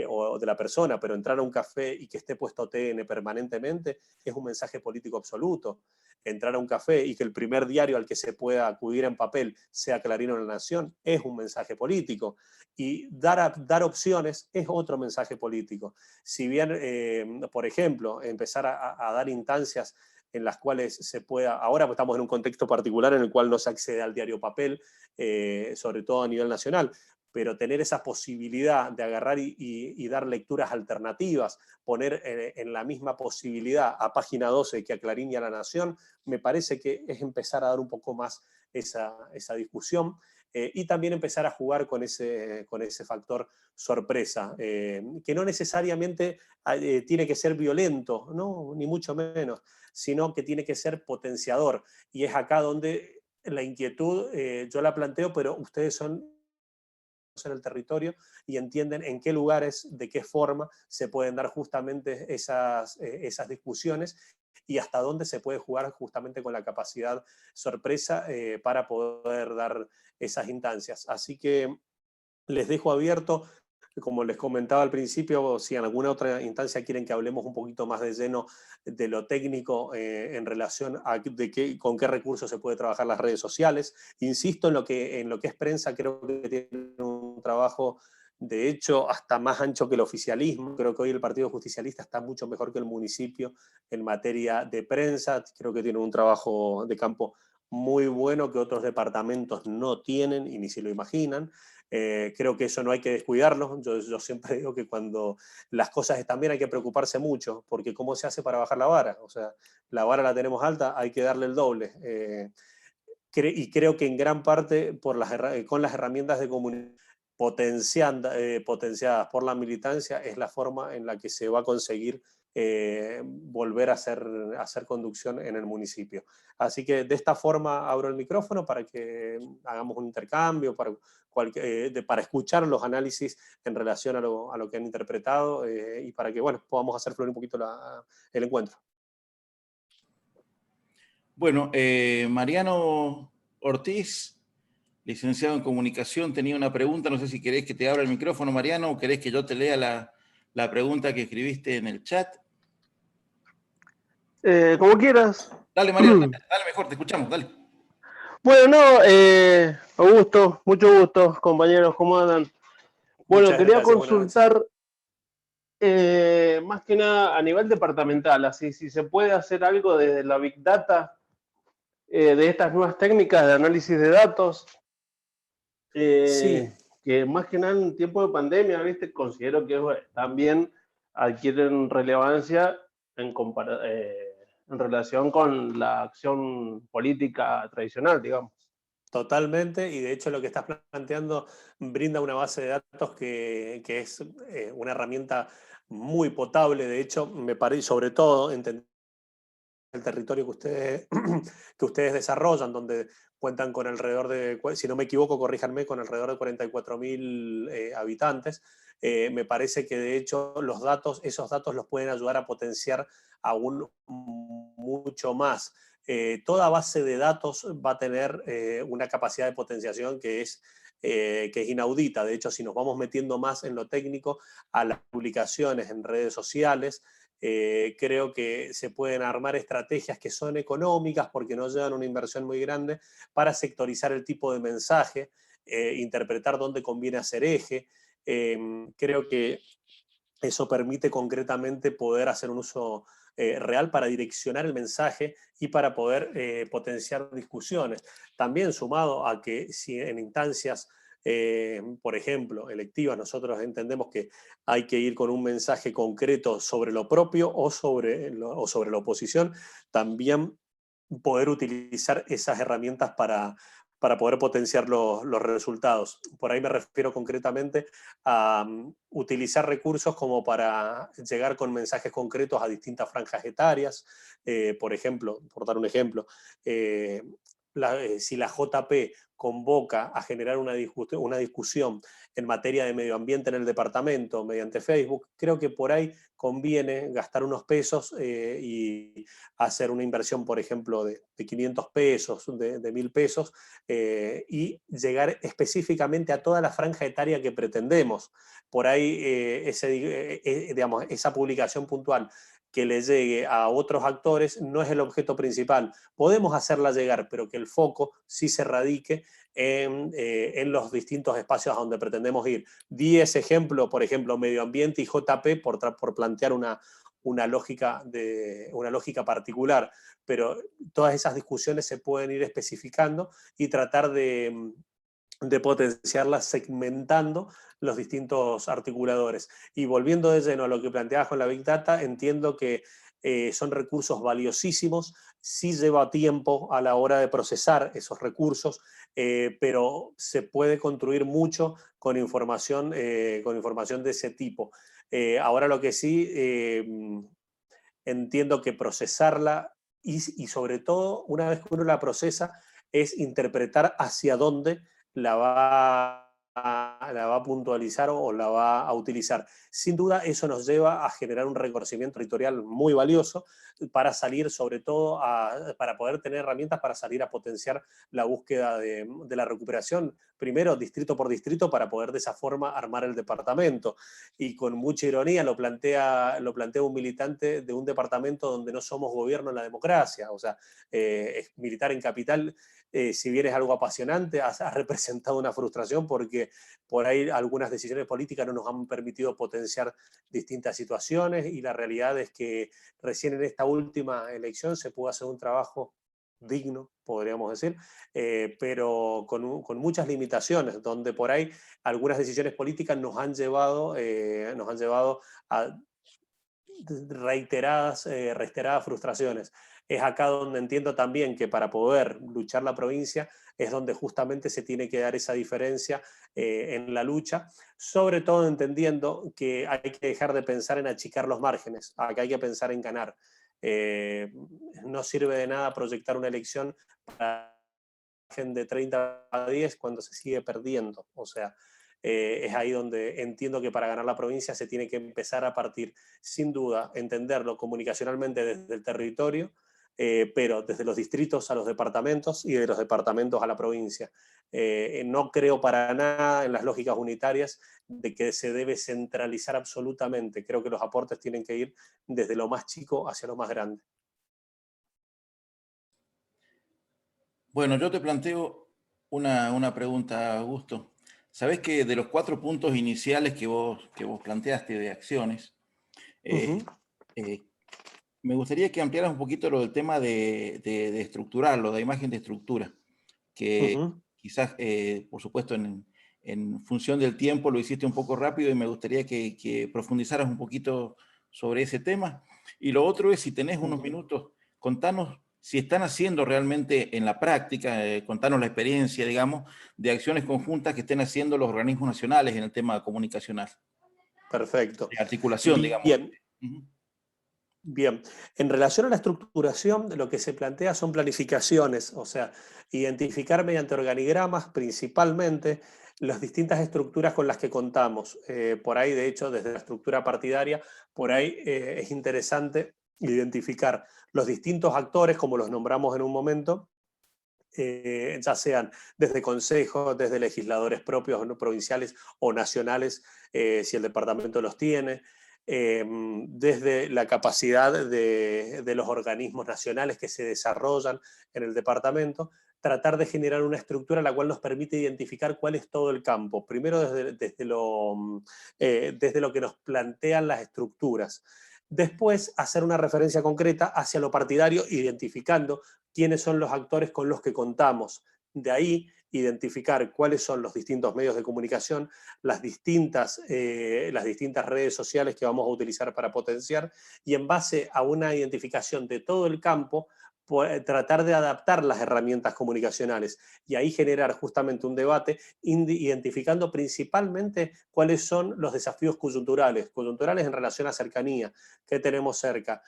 Speaker 3: o de la persona, pero entrar a un café y que esté puesto TN permanentemente es un mensaje político absoluto. Entrar a un café y que el primer diario al que se pueda acudir en papel sea Clarín o La Nación es un mensaje político. Y dar opciones es otro mensaje político. Si bien, por ejemplo, empezar a dar instancias en las cuales se pueda, ahora estamos en un contexto particular en el cual no se accede al diario papel, sobre todo a nivel nacional, pero tener esa posibilidad de agarrar y dar lecturas alternativas, poner en la misma posibilidad a Página 12 que a Clarín y a La Nación, me parece que es empezar a dar un poco más esa discusión, y también empezar a jugar con ese factor sorpresa, que no necesariamente tiene que ser violento, ¿no? Ni mucho menos, sino que tiene que ser potenciador. Y es acá donde la inquietud yo la planteo, pero ustedes son en el territorio y entienden en qué lugares, de qué forma se pueden dar justamente esas discusiones y hasta dónde se puede jugar justamente con la capacidad sorpresa para poder dar esas instancias. Así que les dejo abierto, como les comentaba al principio, si en alguna otra instancia quieren que hablemos un poquito más de lleno de lo técnico en relación a con qué recursos se puede trabajar las redes sociales. Insisto en lo que es prensa, creo que tiene un trabajo de hecho hasta más ancho que el oficialismo. Creo que hoy el Partido Justicialista está mucho mejor que el municipio en materia de prensa. Creo que tiene un trabajo de campo muy bueno que otros departamentos no tienen y ni se lo imaginan. Creo que eso no hay que descuidarlo. Yo siempre digo que cuando las cosas están bien hay que preocuparse mucho, porque ¿cómo se hace para bajar la vara? O sea, la vara la tenemos alta, hay que darle el doble. Y creo que en gran parte con las herramientas de comunicación potenciadas por la militancia es la forma en la que se va a conseguir volver a hacer conducción en el municipio. Así que de esta forma abro el micrófono para que hagamos un intercambio, para escuchar los análisis en relación a lo que han interpretado y para que bueno, podamos hacer fluir un poquito el encuentro.
Speaker 1: Bueno, Mariano Ortiz, licenciado en comunicación, tenía una pregunta. No sé si querés que te abra el micrófono, Mariano, o querés que yo te lea la pregunta que escribiste en el chat.
Speaker 4: Como quieras.
Speaker 1: Dale, Mariano, dale mejor, te escuchamos, dale.
Speaker 4: Bueno, no, Augusto, mucho gusto, compañeros, ¿cómo andan? Bueno,
Speaker 3: Muchas
Speaker 4: quería
Speaker 3: gracias,
Speaker 4: consultar más que nada a nivel departamental, así si se puede hacer algo desde la Big Data, de estas nuevas técnicas de análisis de datos,
Speaker 3: sí.
Speaker 4: que más que nada en tiempo de pandemia, ¿viste? Considero que también adquieren relevancia en relación con la acción política tradicional, digamos.
Speaker 3: Totalmente, y de hecho lo que estás planteando brinda una base de datos que es una herramienta muy potable. De hecho, me parece, sobre todo, entender el territorio que ustedes desarrollan, donde cuentan con alrededor de, si no me equivoco, corríjanme, con alrededor de 44.000 habitantes. Me parece que de hecho esos datos los pueden ayudar a potenciar aún mucho más. Toda base de datos va a tener una capacidad de potenciación que es inaudita. De hecho, si nos vamos metiendo más en lo técnico, a las publicaciones en redes sociales, creo que se pueden armar estrategias que son económicas porque no llevan una inversión muy grande para sectorizar el tipo de mensaje, interpretar dónde conviene hacer eje. Creo que eso permite concretamente poder hacer un uso real para direccionar el mensaje y para poder potenciar discusiones. También sumado a que si en instancias, por ejemplo, electivas, nosotros entendemos que hay que ir con un mensaje concreto sobre lo propio o sobre la oposición, también poder utilizar esas herramientas para poder potenciar los resultados. Por ahí me refiero concretamente a utilizar recursos como para llegar con mensajes concretos a distintas franjas etarias. Por ejemplo, por dar un ejemplo, si la JP convoca a generar una discusión en materia de medio ambiente en el departamento mediante Facebook, creo que por ahí conviene gastar unos pesos y hacer una inversión, por ejemplo, de 500 pesos, de 1.000 pesos, y llegar específicamente a toda la franja etaria que pretendemos. Por ahí digamos, esa publicación puntual que le llegue a otros actores no es el objeto principal. Podemos hacerla llegar, pero que el foco sí se radique en los distintos espacios a donde pretendemos ir. Di ese ejemplo, por ejemplo, medio ambiente y JP, por plantear una lógica particular, pero todas esas discusiones se pueden ir especificando y tratar de potenciarlas segmentando los distintos articuladores. Y volviendo de lleno a lo que planteabas con la Big Data, entiendo que son recursos valiosísimos, sí lleva tiempo a la hora de procesar esos recursos, pero se puede construir mucho con información de ese tipo. Ahora lo que sí, entiendo que procesarla y sobre todo, una vez que uno la procesa, es interpretar hacia dónde la va a puntualizar o la va a utilizar. Sin duda eso nos lleva a generar un reconocimiento territorial muy valioso para salir, sobre todo, para poder tener herramientas para salir a potenciar la búsqueda de la recuperación, primero distrito por distrito, para poder de esa forma armar el departamento. Y con mucha ironía lo plantea un militante de un departamento donde no somos gobierno en la democracia, o sea, militar en capital. Si bien es algo apasionante, ha representado una frustración porque por ahí algunas decisiones políticas no nos han permitido potenciar distintas situaciones, y la realidad es que recién en esta última elección se pudo hacer un trabajo digno, podríamos decir, pero con muchas limitaciones, donde por ahí algunas decisiones políticas nos han llevado a reiteradas frustraciones. Es acá donde entiendo también que para poder luchar la provincia es donde justamente se tiene que dar esa diferencia en la lucha, sobre todo entendiendo que hay que dejar de pensar en achicar los márgenes, que hay que pensar en ganar. No sirve de nada proyectar una elección para de 30 a 10 cuando se sigue perdiendo. O sea, es ahí donde entiendo que para ganar la provincia se tiene que empezar a partir, sin duda, entenderlo comunicacionalmente desde el territorio, pero desde los distritos a los departamentos y de los departamentos a la provincia. No creo para nada en las lógicas unitarias de que se debe centralizar absolutamente. Creo que los aportes tienen que ir desde lo más chico hacia lo más grande.
Speaker 1: Bueno, yo te planteo una pregunta, Augusto. Sabés que de los 4 puntos iniciales que vos planteaste de acciones, me gustaría que ampliaras un poquito lo del tema de estructurarlo, de imagen de estructura, que quizás, por supuesto, en función del tiempo lo hiciste un poco rápido y me gustaría que profundizaras un poquito sobre ese tema. Y lo otro es, si tenés unos minutos, contanos si están haciendo realmente en la práctica, contanos la experiencia, digamos, de acciones conjuntas que estén haciendo los organismos nacionales en el tema comunicacional.
Speaker 3: Perfecto.
Speaker 1: De articulación, digamos.
Speaker 3: Bien. Bien, en relación a la estructuración, lo que se plantea son planificaciones, o sea, identificar mediante organigramas principalmente las distintas estructuras con las que contamos. Por ahí, de hecho, desde la estructura partidaria, por ahí es interesante identificar los distintos actores, como los nombramos en un momento, ya sean desde consejos, desde legisladores propios, ¿no?, provinciales o nacionales, si el departamento los tiene, desde la capacidad de los organismos nacionales que se desarrollan en el departamento, tratar de generar una estructura la cual nos permite identificar cuál es todo el campo. Primero desde lo que nos plantean las estructuras. Después, hacer una referencia concreta hacia lo partidario, identificando quiénes son los actores con los que contamos. De ahí, identificar cuáles son los distintos medios de comunicación, las distintas redes sociales que vamos a utilizar para potenciar, y en base a una identificación de todo el campo, tratar de adaptar las herramientas comunicacionales y ahí generar justamente un debate identificando principalmente cuáles son los desafíos coyunturales en relación a cercanía, qué tenemos cerca.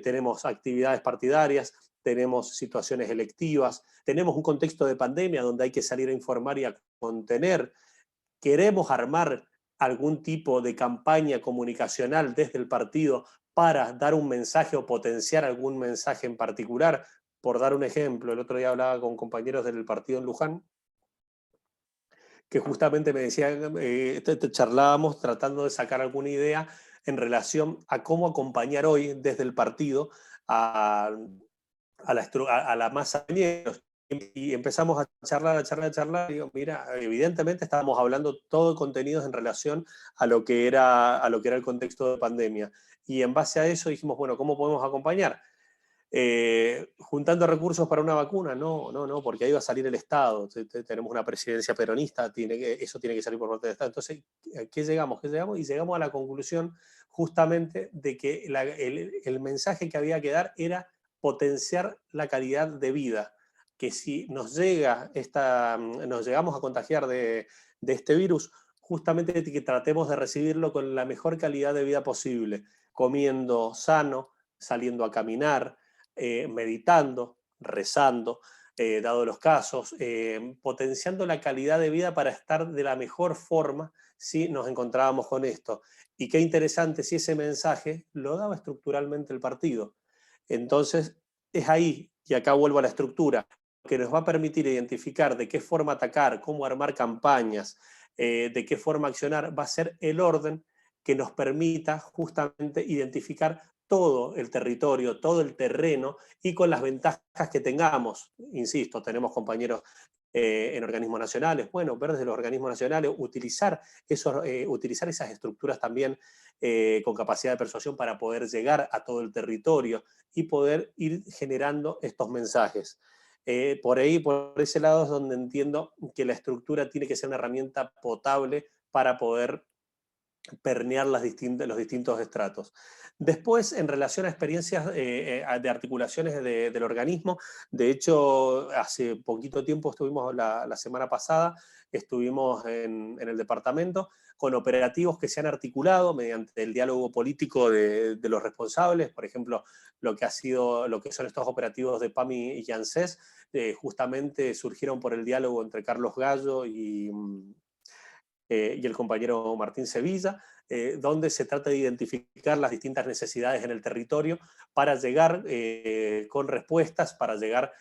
Speaker 3: Tenemos actividades partidarias, tenemos situaciones electivas, tenemos un contexto de pandemia donde hay que salir a informar y a contener. Queremos armar algún tipo de campaña comunicacional desde el partido para dar un mensaje o potenciar algún mensaje en particular. Por dar un ejemplo, el otro día hablaba con compañeros del partido en Luján, que justamente me decían, charlábamos tratando de sacar alguna idea en relación a cómo acompañar hoy desde el partido a la masa de miembros. Y empezamos a charlar, y digo, mira, evidentemente estábamos hablando todo de contenidos en relación a lo que era el contexto de pandemia. Y en base a eso dijimos, bueno, ¿cómo podemos acompañar? Juntando recursos para una vacuna, no, porque ahí va a salir el Estado. Tenemos una presidencia peronista, eso tiene que salir por parte del Estado. Entonces, ¿a qué llegamos? Y llegamos a la conclusión justamente de que el mensaje que había que dar era potenciar la calidad de vida, que si nos llegamos a contagiar de este virus, justamente que tratemos de recibirlo con la mejor calidad de vida posible, comiendo sano, saliendo a caminar, meditando, rezando, dado los casos, potenciando la calidad de vida para estar de la mejor forma si nos encontrábamos con esto. Y qué interesante si ese mensaje lo daba estructuralmente el partido. Entonces, es ahí, y acá vuelvo a la estructura, que nos va a permitir identificar de qué forma atacar, cómo armar campañas, de qué forma accionar, va a ser el orden que nos permita justamente identificar todo el territorio, todo el terreno y con las ventajas que tengamos. Insisto, tenemos compañeros en organismos nacionales, bueno, ver desde los organismos nacionales, utilizar esas estructuras también con capacidad de persuasión para poder llegar a todo el territorio y poder ir generando estos mensajes. Por ahí, por ese lado es donde entiendo que la estructura tiene que ser una herramienta potable para poder permear los distintos estratos. Después, en relación a experiencias de articulaciones del organismo, de hecho, hace poquito tiempo estuvimos, la semana pasada, estuvimos en el departamento con operativos que se han articulado mediante el diálogo político de los responsables, por ejemplo, lo que son estos operativos de PAMI y ANSES, justamente surgieron por el diálogo entre Carlos Gallo y el compañero Martín Sevilla, donde se trata de identificar las distintas necesidades en el territorio para llegar con respuestas, para llegar,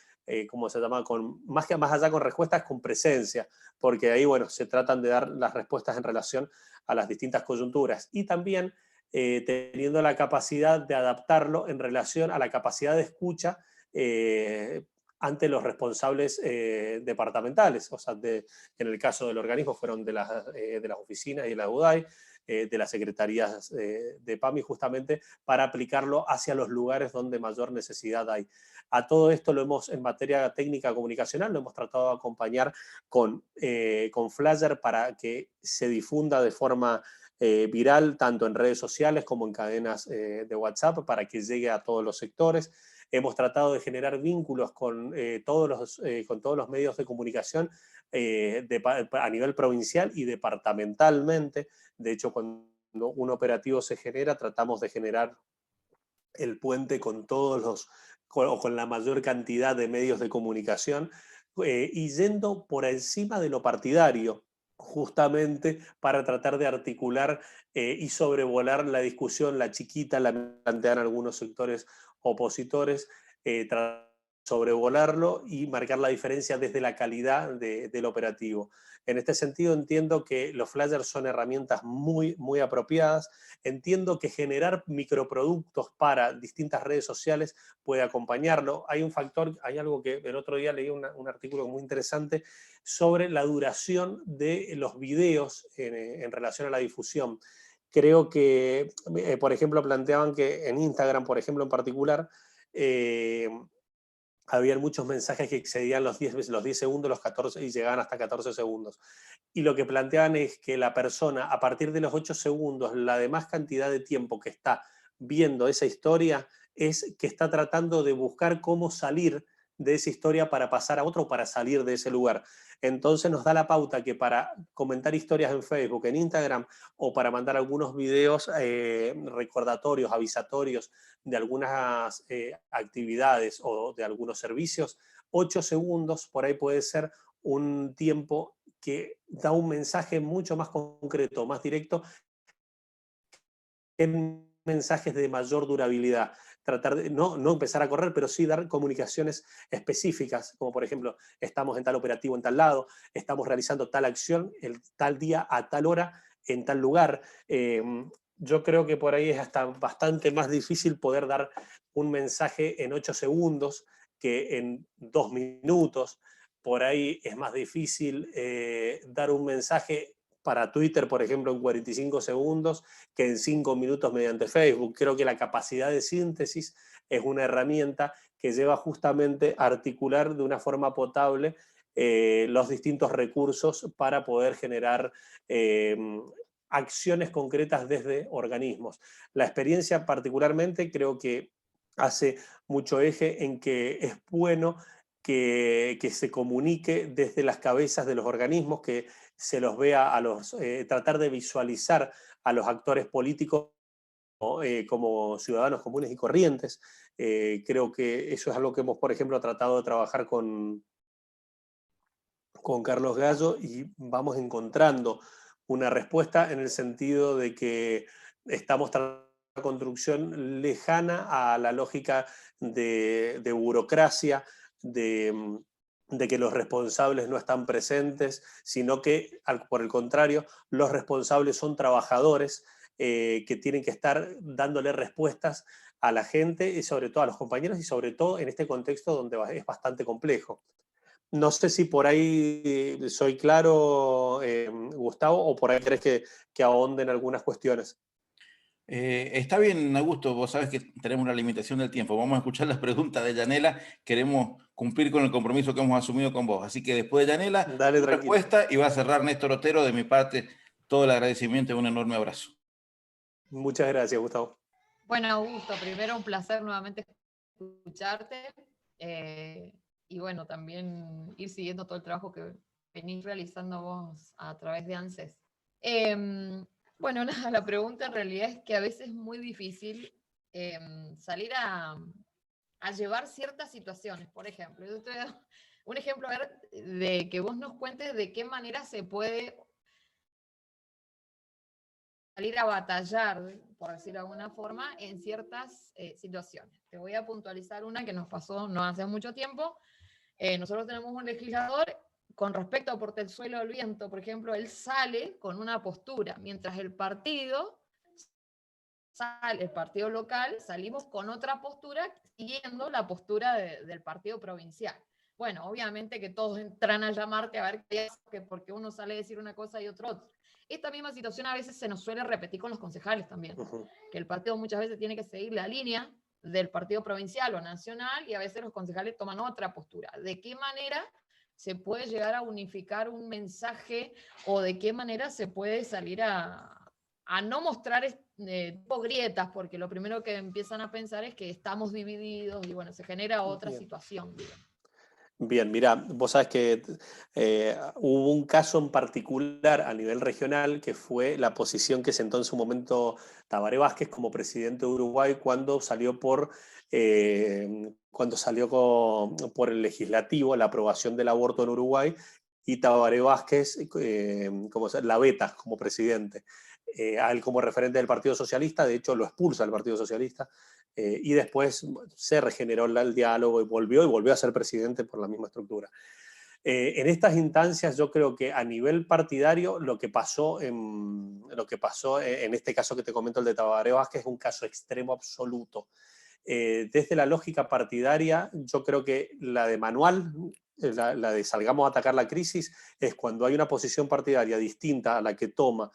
Speaker 3: ¿cómo se llama? Más allá con respuestas, con presencia, porque ahí, bueno, se tratan de dar las respuestas en relación a las distintas coyunturas y también teniendo la capacidad de adaptarlo en relación a la capacidad de escucha ante los responsables departamentales, o sea, en el caso del organismo fueron de las oficinas y de la UDAI, de las secretarías de PAMI, justamente para aplicarlo hacia los lugares donde mayor necesidad hay. A todo esto lo hemos, en materia técnica comunicacional, lo hemos tratado de acompañar con flyer para que se difunda de forma viral, tanto en redes sociales como en cadenas de WhatsApp, para que llegue a todos los sectores. Hemos tratado de generar vínculos con todos los medios de comunicación a nivel provincial y departamentalmente. De hecho, cuando un operativo se genera, tratamos de generar el puente con con la mayor cantidad de medios de comunicación y yendo por encima de lo partidario, justamente para tratar de articular y sobrevolar la discusión, la chiquita, la plantean algunos sectores opositores, sobrevolarlo y marcar la diferencia desde la calidad del operativo. En este sentido entiendo que los flyers son herramientas muy, muy apropiadas. Entiendo que generar microproductos para distintas redes sociales puede acompañarlo. Hay un factor, hay algo que el otro día leí un artículo muy interesante sobre la duración de los videos en relación a la difusión. Creo que, por ejemplo, planteaban que en Instagram, por ejemplo, en particular, habían muchos mensajes que excedían los 10 segundos, los 14 y llegaban hasta 14 segundos. Y lo que planteaban es que la persona, a partir de los 8 segundos, la demás cantidad de tiempo que está viendo esa historia es que está tratando de buscar cómo salir de esa historia para pasar a otro, para salir de ese lugar. Entonces nos da la pauta que para comentar historias en Facebook, en Instagram, o para mandar algunos videos recordatorios, avisatorios de algunas actividades o de algunos servicios, 8 segundos por ahí puede ser un tiempo que da un mensaje mucho más concreto, más directo, en mensajes de mayor durabilidad. Tratar de no empezar a correr, pero sí dar comunicaciones específicas, como por ejemplo, estamos en tal operativo en tal lado, estamos realizando tal acción el tal día a tal hora en tal lugar. Yo creo que por ahí es hasta bastante más difícil poder dar un mensaje en 8 segundos que en 2 minutos. Por ahí es más difícil dar un mensaje para Twitter, por ejemplo, en 45 segundos que en 5 minutos mediante Facebook. Creo que la capacidad de síntesis es una herramienta que lleva justamente a articular de una forma potable los distintos recursos para poder generar acciones concretas desde organismos. La experiencia particularmente creo que hace mucho eje en que es bueno que se comunique desde las cabezas de los organismos, que se los vea tratar de visualizar a los actores políticos como ciudadanos comunes y corrientes. Creo que eso es algo que hemos, por ejemplo, tratado de trabajar con Carlos Gallo y vamos encontrando una respuesta en el sentido de que estamos tratando una construcción lejana a la lógica de burocracia, de que los responsables no están presentes, sino que, por el contrario, los responsables son trabajadores que tienen que estar dándole respuestas a la gente y sobre todo a los compañeros y sobre todo en este contexto donde es bastante complejo. No sé si por ahí soy claro, Gustavo, o por ahí crees que ahonde en algunas cuestiones.
Speaker 1: Está bien, Augusto, vos sabes que tenemos una limitación del tiempo. Vamos a escuchar las preguntas de Yanela. Queremos cumplir con el compromiso que hemos asumido con vos. Así que después de Yanela,
Speaker 3: Dale,
Speaker 1: tu
Speaker 3: tranquilo.
Speaker 1: respuesta, y va a cerrar Néstor Otero. De mi parte, todo el agradecimiento y un enorme abrazo.
Speaker 3: Muchas gracias, Gustavo.
Speaker 5: Bueno, Augusto, primero un placer nuevamente escucharte y bueno, también ir siguiendo todo el trabajo que venís realizando vos a través de ANSES. Bueno, nada, la pregunta en realidad es que a veces es muy difícil salir a llevar ciertas situaciones. Por ejemplo, yo te voy a dar un ejemplo a ver, de que vos nos cuentes de qué manera se puede salir a batallar, por decirlo de alguna forma, en ciertas situaciones. Te voy a puntualizar una que nos pasó no hace mucho tiempo. Nosotros tenemos un legislador, con respecto a Portezuelo del Viento, por ejemplo, él sale con una postura, mientras el partido local, salimos con otra postura, siguiendo la postura del partido provincial. Bueno, obviamente que todos entran a llamarte a ver qué es, que porque uno sale a decir una cosa y otro otra. Esta misma situación a veces se nos suele repetir con los concejales también, que el partido muchas veces tiene que seguir la línea del partido provincial o nacional y a veces los concejales toman otra postura. ¿De qué manera se puede llegar a unificar un mensaje o de qué manera se puede salir a no mostrar tipo grietas? Porque lo primero que empiezan a pensar es que estamos divididos y bueno, se genera otra situación, digamos.
Speaker 3: Bien, mira, vos sabés que hubo un caso en particular a nivel regional que fue la posición que sentó en su momento Tabaré Vázquez como presidente de Uruguay cuando salió por el legislativo la aprobación del aborto en Uruguay y Tabaré Vázquez la veta como presidente. A él como referente del Partido Socialista, de hecho lo expulsa el Partido Socialista. Y después se regeneró el diálogo y volvió a ser presidente por la misma estructura. En estas instancias yo creo que a nivel partidario lo que pasó en este caso que te comento, el de Tabaré Vázquez, es un caso extremo absoluto. Desde la lógica partidaria, yo creo que la de manual, la de salgamos a atacar la crisis, es cuando hay una posición partidaria distinta a la que toma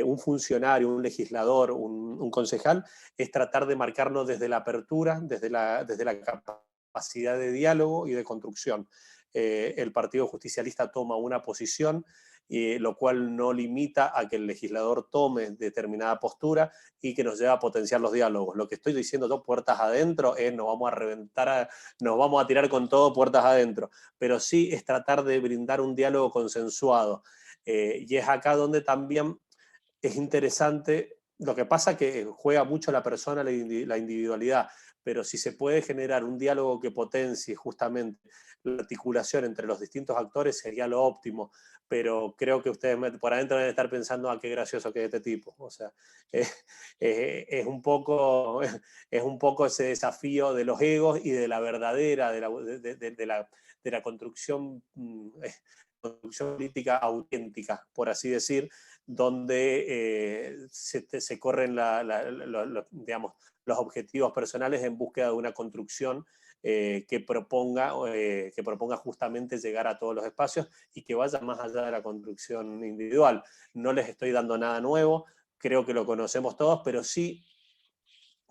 Speaker 3: un funcionario, un legislador, un concejal, es tratar de marcarnos desde la apertura, desde la capacidad de diálogo y de construcción. El Partido Justicialista toma una posición, lo cual no limita a que el legislador tome determinada postura y que nos lleva a potenciar los diálogos. Lo que estoy diciendo yo, puertas adentro, es nos vamos a reventar, nos vamos a tirar con todo puertas adentro, pero sí es tratar de brindar un diálogo consensuado. Y es acá donde también es interesante, lo que pasa que juega mucho la persona, la individualidad, pero si se puede generar un diálogo que potencie justamente la articulación entre los distintos actores sería lo óptimo, pero creo que ustedes por adentro deben estar pensando qué gracioso que es este tipo. O sea, es un poco ese desafío de los egos y de la verdadera, de la construcción política auténtica, por así decir, donde se corren digamos, los objetivos personales en búsqueda de una construcción que proponga justamente llegar a todos los espacios y que vaya más allá de la construcción individual. No les estoy dando nada nuevo, creo que lo conocemos todos, pero sí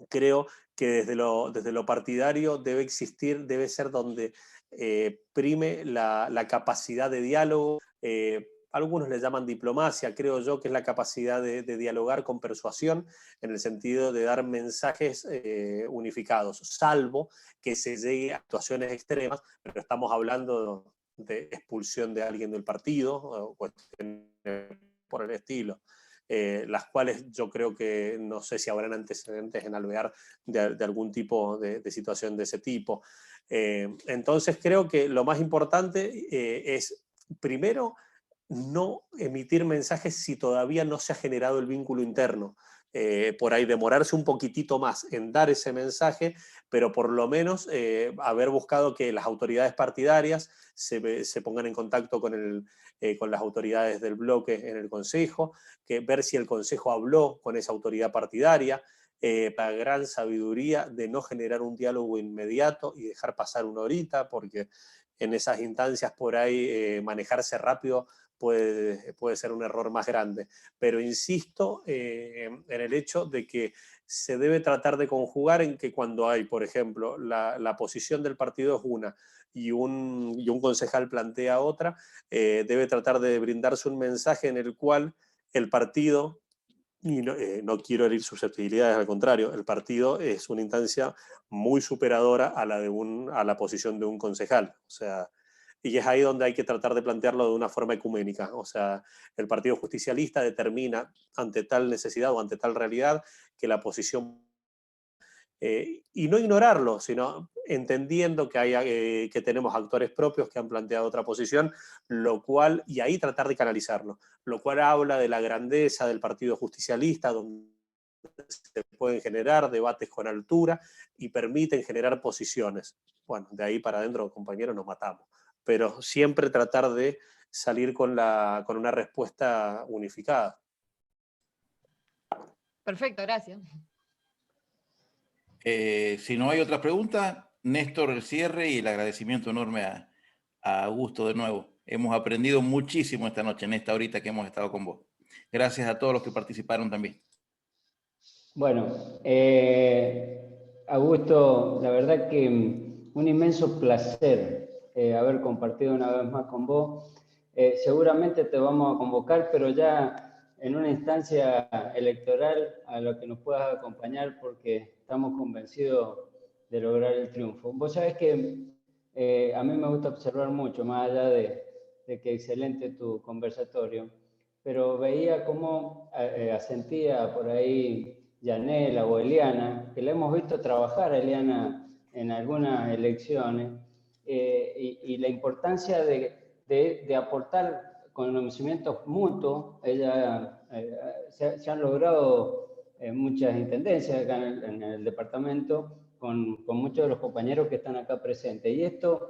Speaker 3: creo que desde lo partidario debe existir, debe ser donde prime la capacidad de diálogo. Algunos le llaman diplomacia, creo yo que es la capacidad de dialogar con persuasión en el sentido de dar mensajes unificados, salvo que se llegue a actuaciones extremas, pero estamos hablando de expulsión de alguien del partido o cuestiones por el estilo. las cuales yo creo que no sé si habrán antecedentes en Alvear de algún tipo de situación de ese tipo. Entonces creo que lo más importante es, primero, no emitir mensajes si todavía no se ha generado el vínculo interno. Por ahí demorarse un poquitito más en dar ese mensaje, pero por lo menos haber buscado que las autoridades partidarias se pongan en contacto con las autoridades del bloque en el Consejo, que ver si el Consejo habló con esa autoridad partidaria, la gran sabiduría de no generar un diálogo inmediato y dejar pasar una horita, porque en esas instancias por ahí manejarse rápido puede ser un error más grande. Pero insisto en el hecho de que se debe tratar de conjugar en que cuando hay, por ejemplo, la posición del partido es una y un concejal plantea otra, debe tratar de brindarse un mensaje en el cual el partido, y no quiero herir susceptibilidades, al contrario, el partido es una instancia muy superadora a la posición de un concejal. O sea, y es ahí donde hay que tratar de plantearlo de una forma ecuménica. O sea, el Partido Justicialista determina ante tal necesidad o ante tal realidad que la posición... y no ignorarlo, sino entendiendo que tenemos actores propios que han planteado otra posición, lo cual, y ahí tratar de canalizarlo, lo cual habla de la grandeza del Partido Justicialista, donde se pueden generar debates con altura y permiten generar posiciones. Bueno, de ahí para adentro, compañeros, nos matamos. Pero siempre tratar de salir con una respuesta unificada.
Speaker 5: Perfecto, gracias.
Speaker 1: Si no hay otras preguntas, Néstor, el cierre y el agradecimiento enorme a Augusto de nuevo. Hemos aprendido muchísimo esta noche, en esta horita que hemos estado con vos. Gracias a todos los que participaron también.
Speaker 2: Bueno, Augusto, la verdad que un inmenso placer haber compartido una vez más con vos. Seguramente te vamos a convocar, pero ya en una instancia electoral a lo que nos puedas acompañar, porque estamos convencidos de lograr el triunfo. Vos sabés que a mí me gusta observar mucho, más allá de que excelente tu conversatorio, pero veía cómo asentía por ahí Yanela o Eliana, que la hemos visto trabajar a Eliana en algunas elecciones, y la importancia de aportar conocimientos mutuos. Se han logrado muchas intendencias acá en el departamento con muchos de los compañeros que están acá presentes. Y esto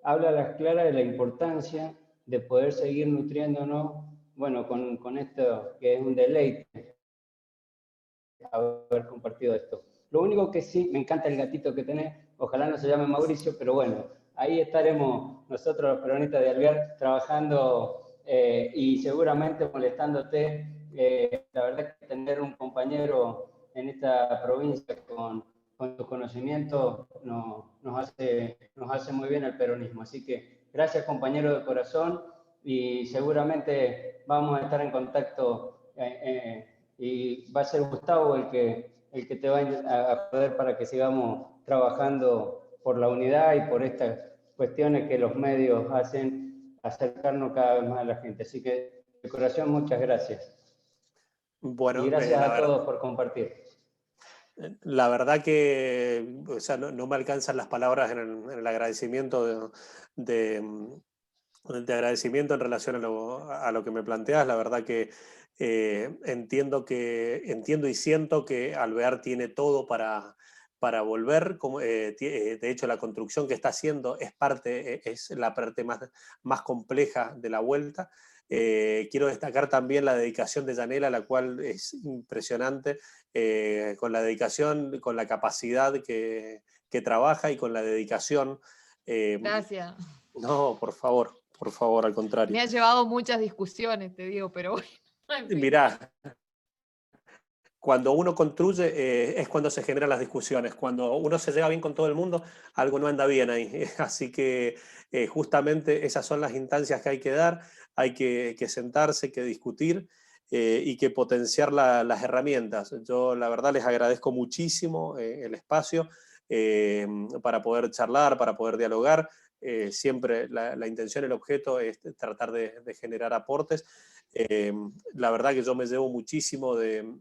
Speaker 2: habla a las claras de la importancia de poder seguir nutriéndonos, bueno, con esto que es un deleite haber compartido esto. Lo único que sí, me encanta el gatito que tenés, ojalá no se llame Mauricio, pero bueno, ahí estaremos nosotros los peronistas de Alvear trabajando y seguramente molestándote. La verdad que tener un compañero en esta provincia con tus conocimientos nos hace muy bien al peronismo. Así que gracias, compañero de corazón, y seguramente vamos a estar en contacto y va a ser Gustavo el que te va a poder para que sigamos trabajando por la unidad y por estas cuestiones que los medios hacen acercarnos cada vez más a la gente. Así que de corazón, muchas gracias.
Speaker 3: Bueno,
Speaker 2: y gracias a todos por compartir.
Speaker 3: La verdad que, o sea, no me alcanzan las palabras en el agradecimiento de agradecimiento en relación a lo que me planteas. La verdad que entiendo y siento que Alvear tiene todo para volver. De hecho, la construcción que está haciendo es la parte más compleja de la vuelta. Quiero destacar también la dedicación de Yanela, la cual es impresionante, con la dedicación, con la capacidad que trabaja y con la dedicación.
Speaker 5: Gracias.
Speaker 3: No, por favor, al contrario.
Speaker 5: Me ha llevado muchas discusiones, te digo, pero bueno. En fin.
Speaker 3: Mirá, cuando uno construye es cuando se generan las discusiones. Cuando uno se lleva bien con todo el mundo, algo no anda bien ahí. Así que justamente esas son las instancias que hay que dar. Hay que sentarse, que discutir y que potenciar las herramientas. Yo la verdad les agradezco muchísimo el espacio para poder charlar, para poder dialogar. siempre la intención, el objeto es tratar de generar aportes. La verdad que yo me llevo muchísimo de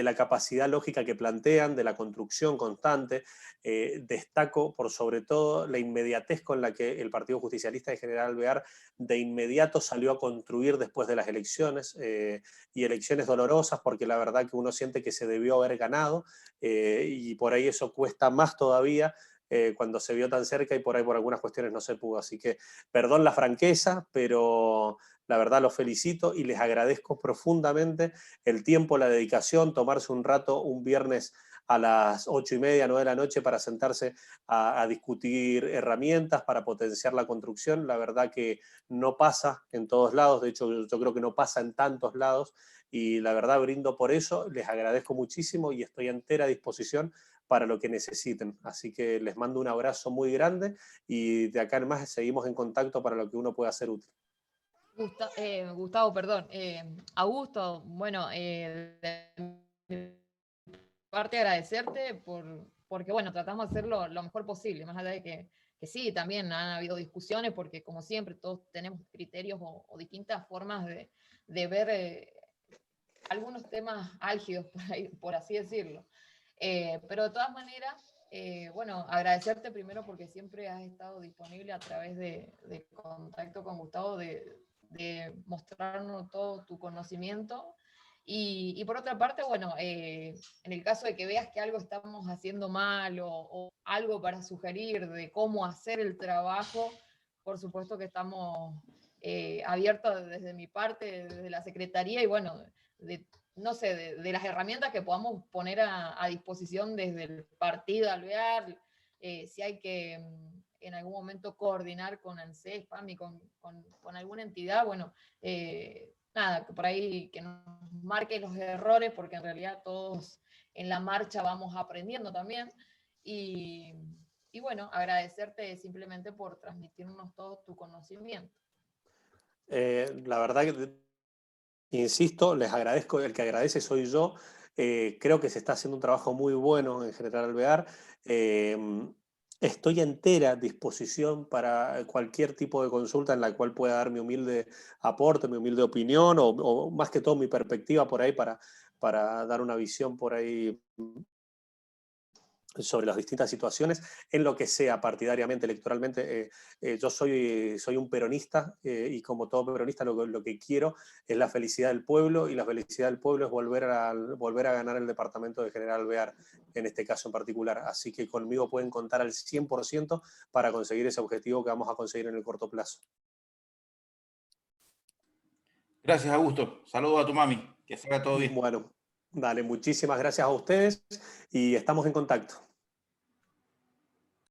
Speaker 3: la capacidad lógica que plantean, de la construcción constante. Destaco por sobre todo la inmediatez con la que el Partido Justicialista de General Alvear de inmediato salió a construir después de las elecciones, y elecciones dolorosas, porque la verdad que uno siente que se debió haber ganado, y por ahí eso cuesta más todavía cuando se vio tan cerca y por ahí por algunas cuestiones no se pudo. Así que perdón la franqueza, pero la verdad los felicito y les agradezco profundamente el tiempo, la dedicación, tomarse un rato un viernes a las 8:30, 9 de la noche para sentarse a discutir herramientas para potenciar la construcción. La verdad que no pasa en todos lados, de hecho yo creo que no pasa en tantos lados, y la verdad brindo por eso, les agradezco muchísimo y estoy a entera disposición para lo que necesiten. Así que les mando un abrazo muy grande y de acá en más seguimos en contacto para lo que uno pueda hacer útil.
Speaker 5: Gustavo, perdón, Augusto, bueno, de mi parte agradecerte porque, bueno, tratamos de hacerlo lo mejor posible, más allá de que sí, también han habido discusiones, porque como siempre todos tenemos criterios o distintas formas de ver algunos temas álgidos, por así decirlo. Pero de todas maneras, bueno, agradecerte primero porque siempre has estado disponible a través de contacto con Gustavo, de mostrarnos todo tu conocimiento. Y por otra parte, bueno, en el caso de que veas que algo estamos haciendo mal o algo para sugerir de cómo hacer el trabajo, por supuesto que estamos abiertos desde mi parte, desde la Secretaría, y bueno, no sé, de las herramientas que podamos poner a disposición desde el partido Alvear, si hay que en algún momento coordinar con ANSES, PAMI, con alguna entidad, bueno, nada, que por ahí que nos marque los errores, porque en realidad todos en la marcha vamos aprendiendo también. Y bueno, agradecerte simplemente por transmitirnos todo tu conocimiento.
Speaker 3: La verdad que, insisto, les agradezco, el que agradece soy yo. Creo que se está haciendo un trabajo muy bueno en General Alvear. Estoy a entera disposición para cualquier tipo de consulta en la cual pueda dar mi humilde aporte, mi humilde opinión, o más que todo mi perspectiva por ahí para dar una visión por ahí sobre las distintas situaciones, en lo que sea partidariamente, electoralmente. Yo soy un peronista, y como todo peronista lo que quiero es la felicidad del pueblo, y la felicidad del pueblo es volver a ganar el departamento de General Alvear, en este caso en particular. Así que conmigo pueden contar al 100% para conseguir ese objetivo que vamos a conseguir en el corto plazo.
Speaker 1: Gracias, Augusto. Saludos a tu mami. Que salga todo bien.
Speaker 3: Bueno, dale, muchísimas gracias a ustedes y estamos en contacto.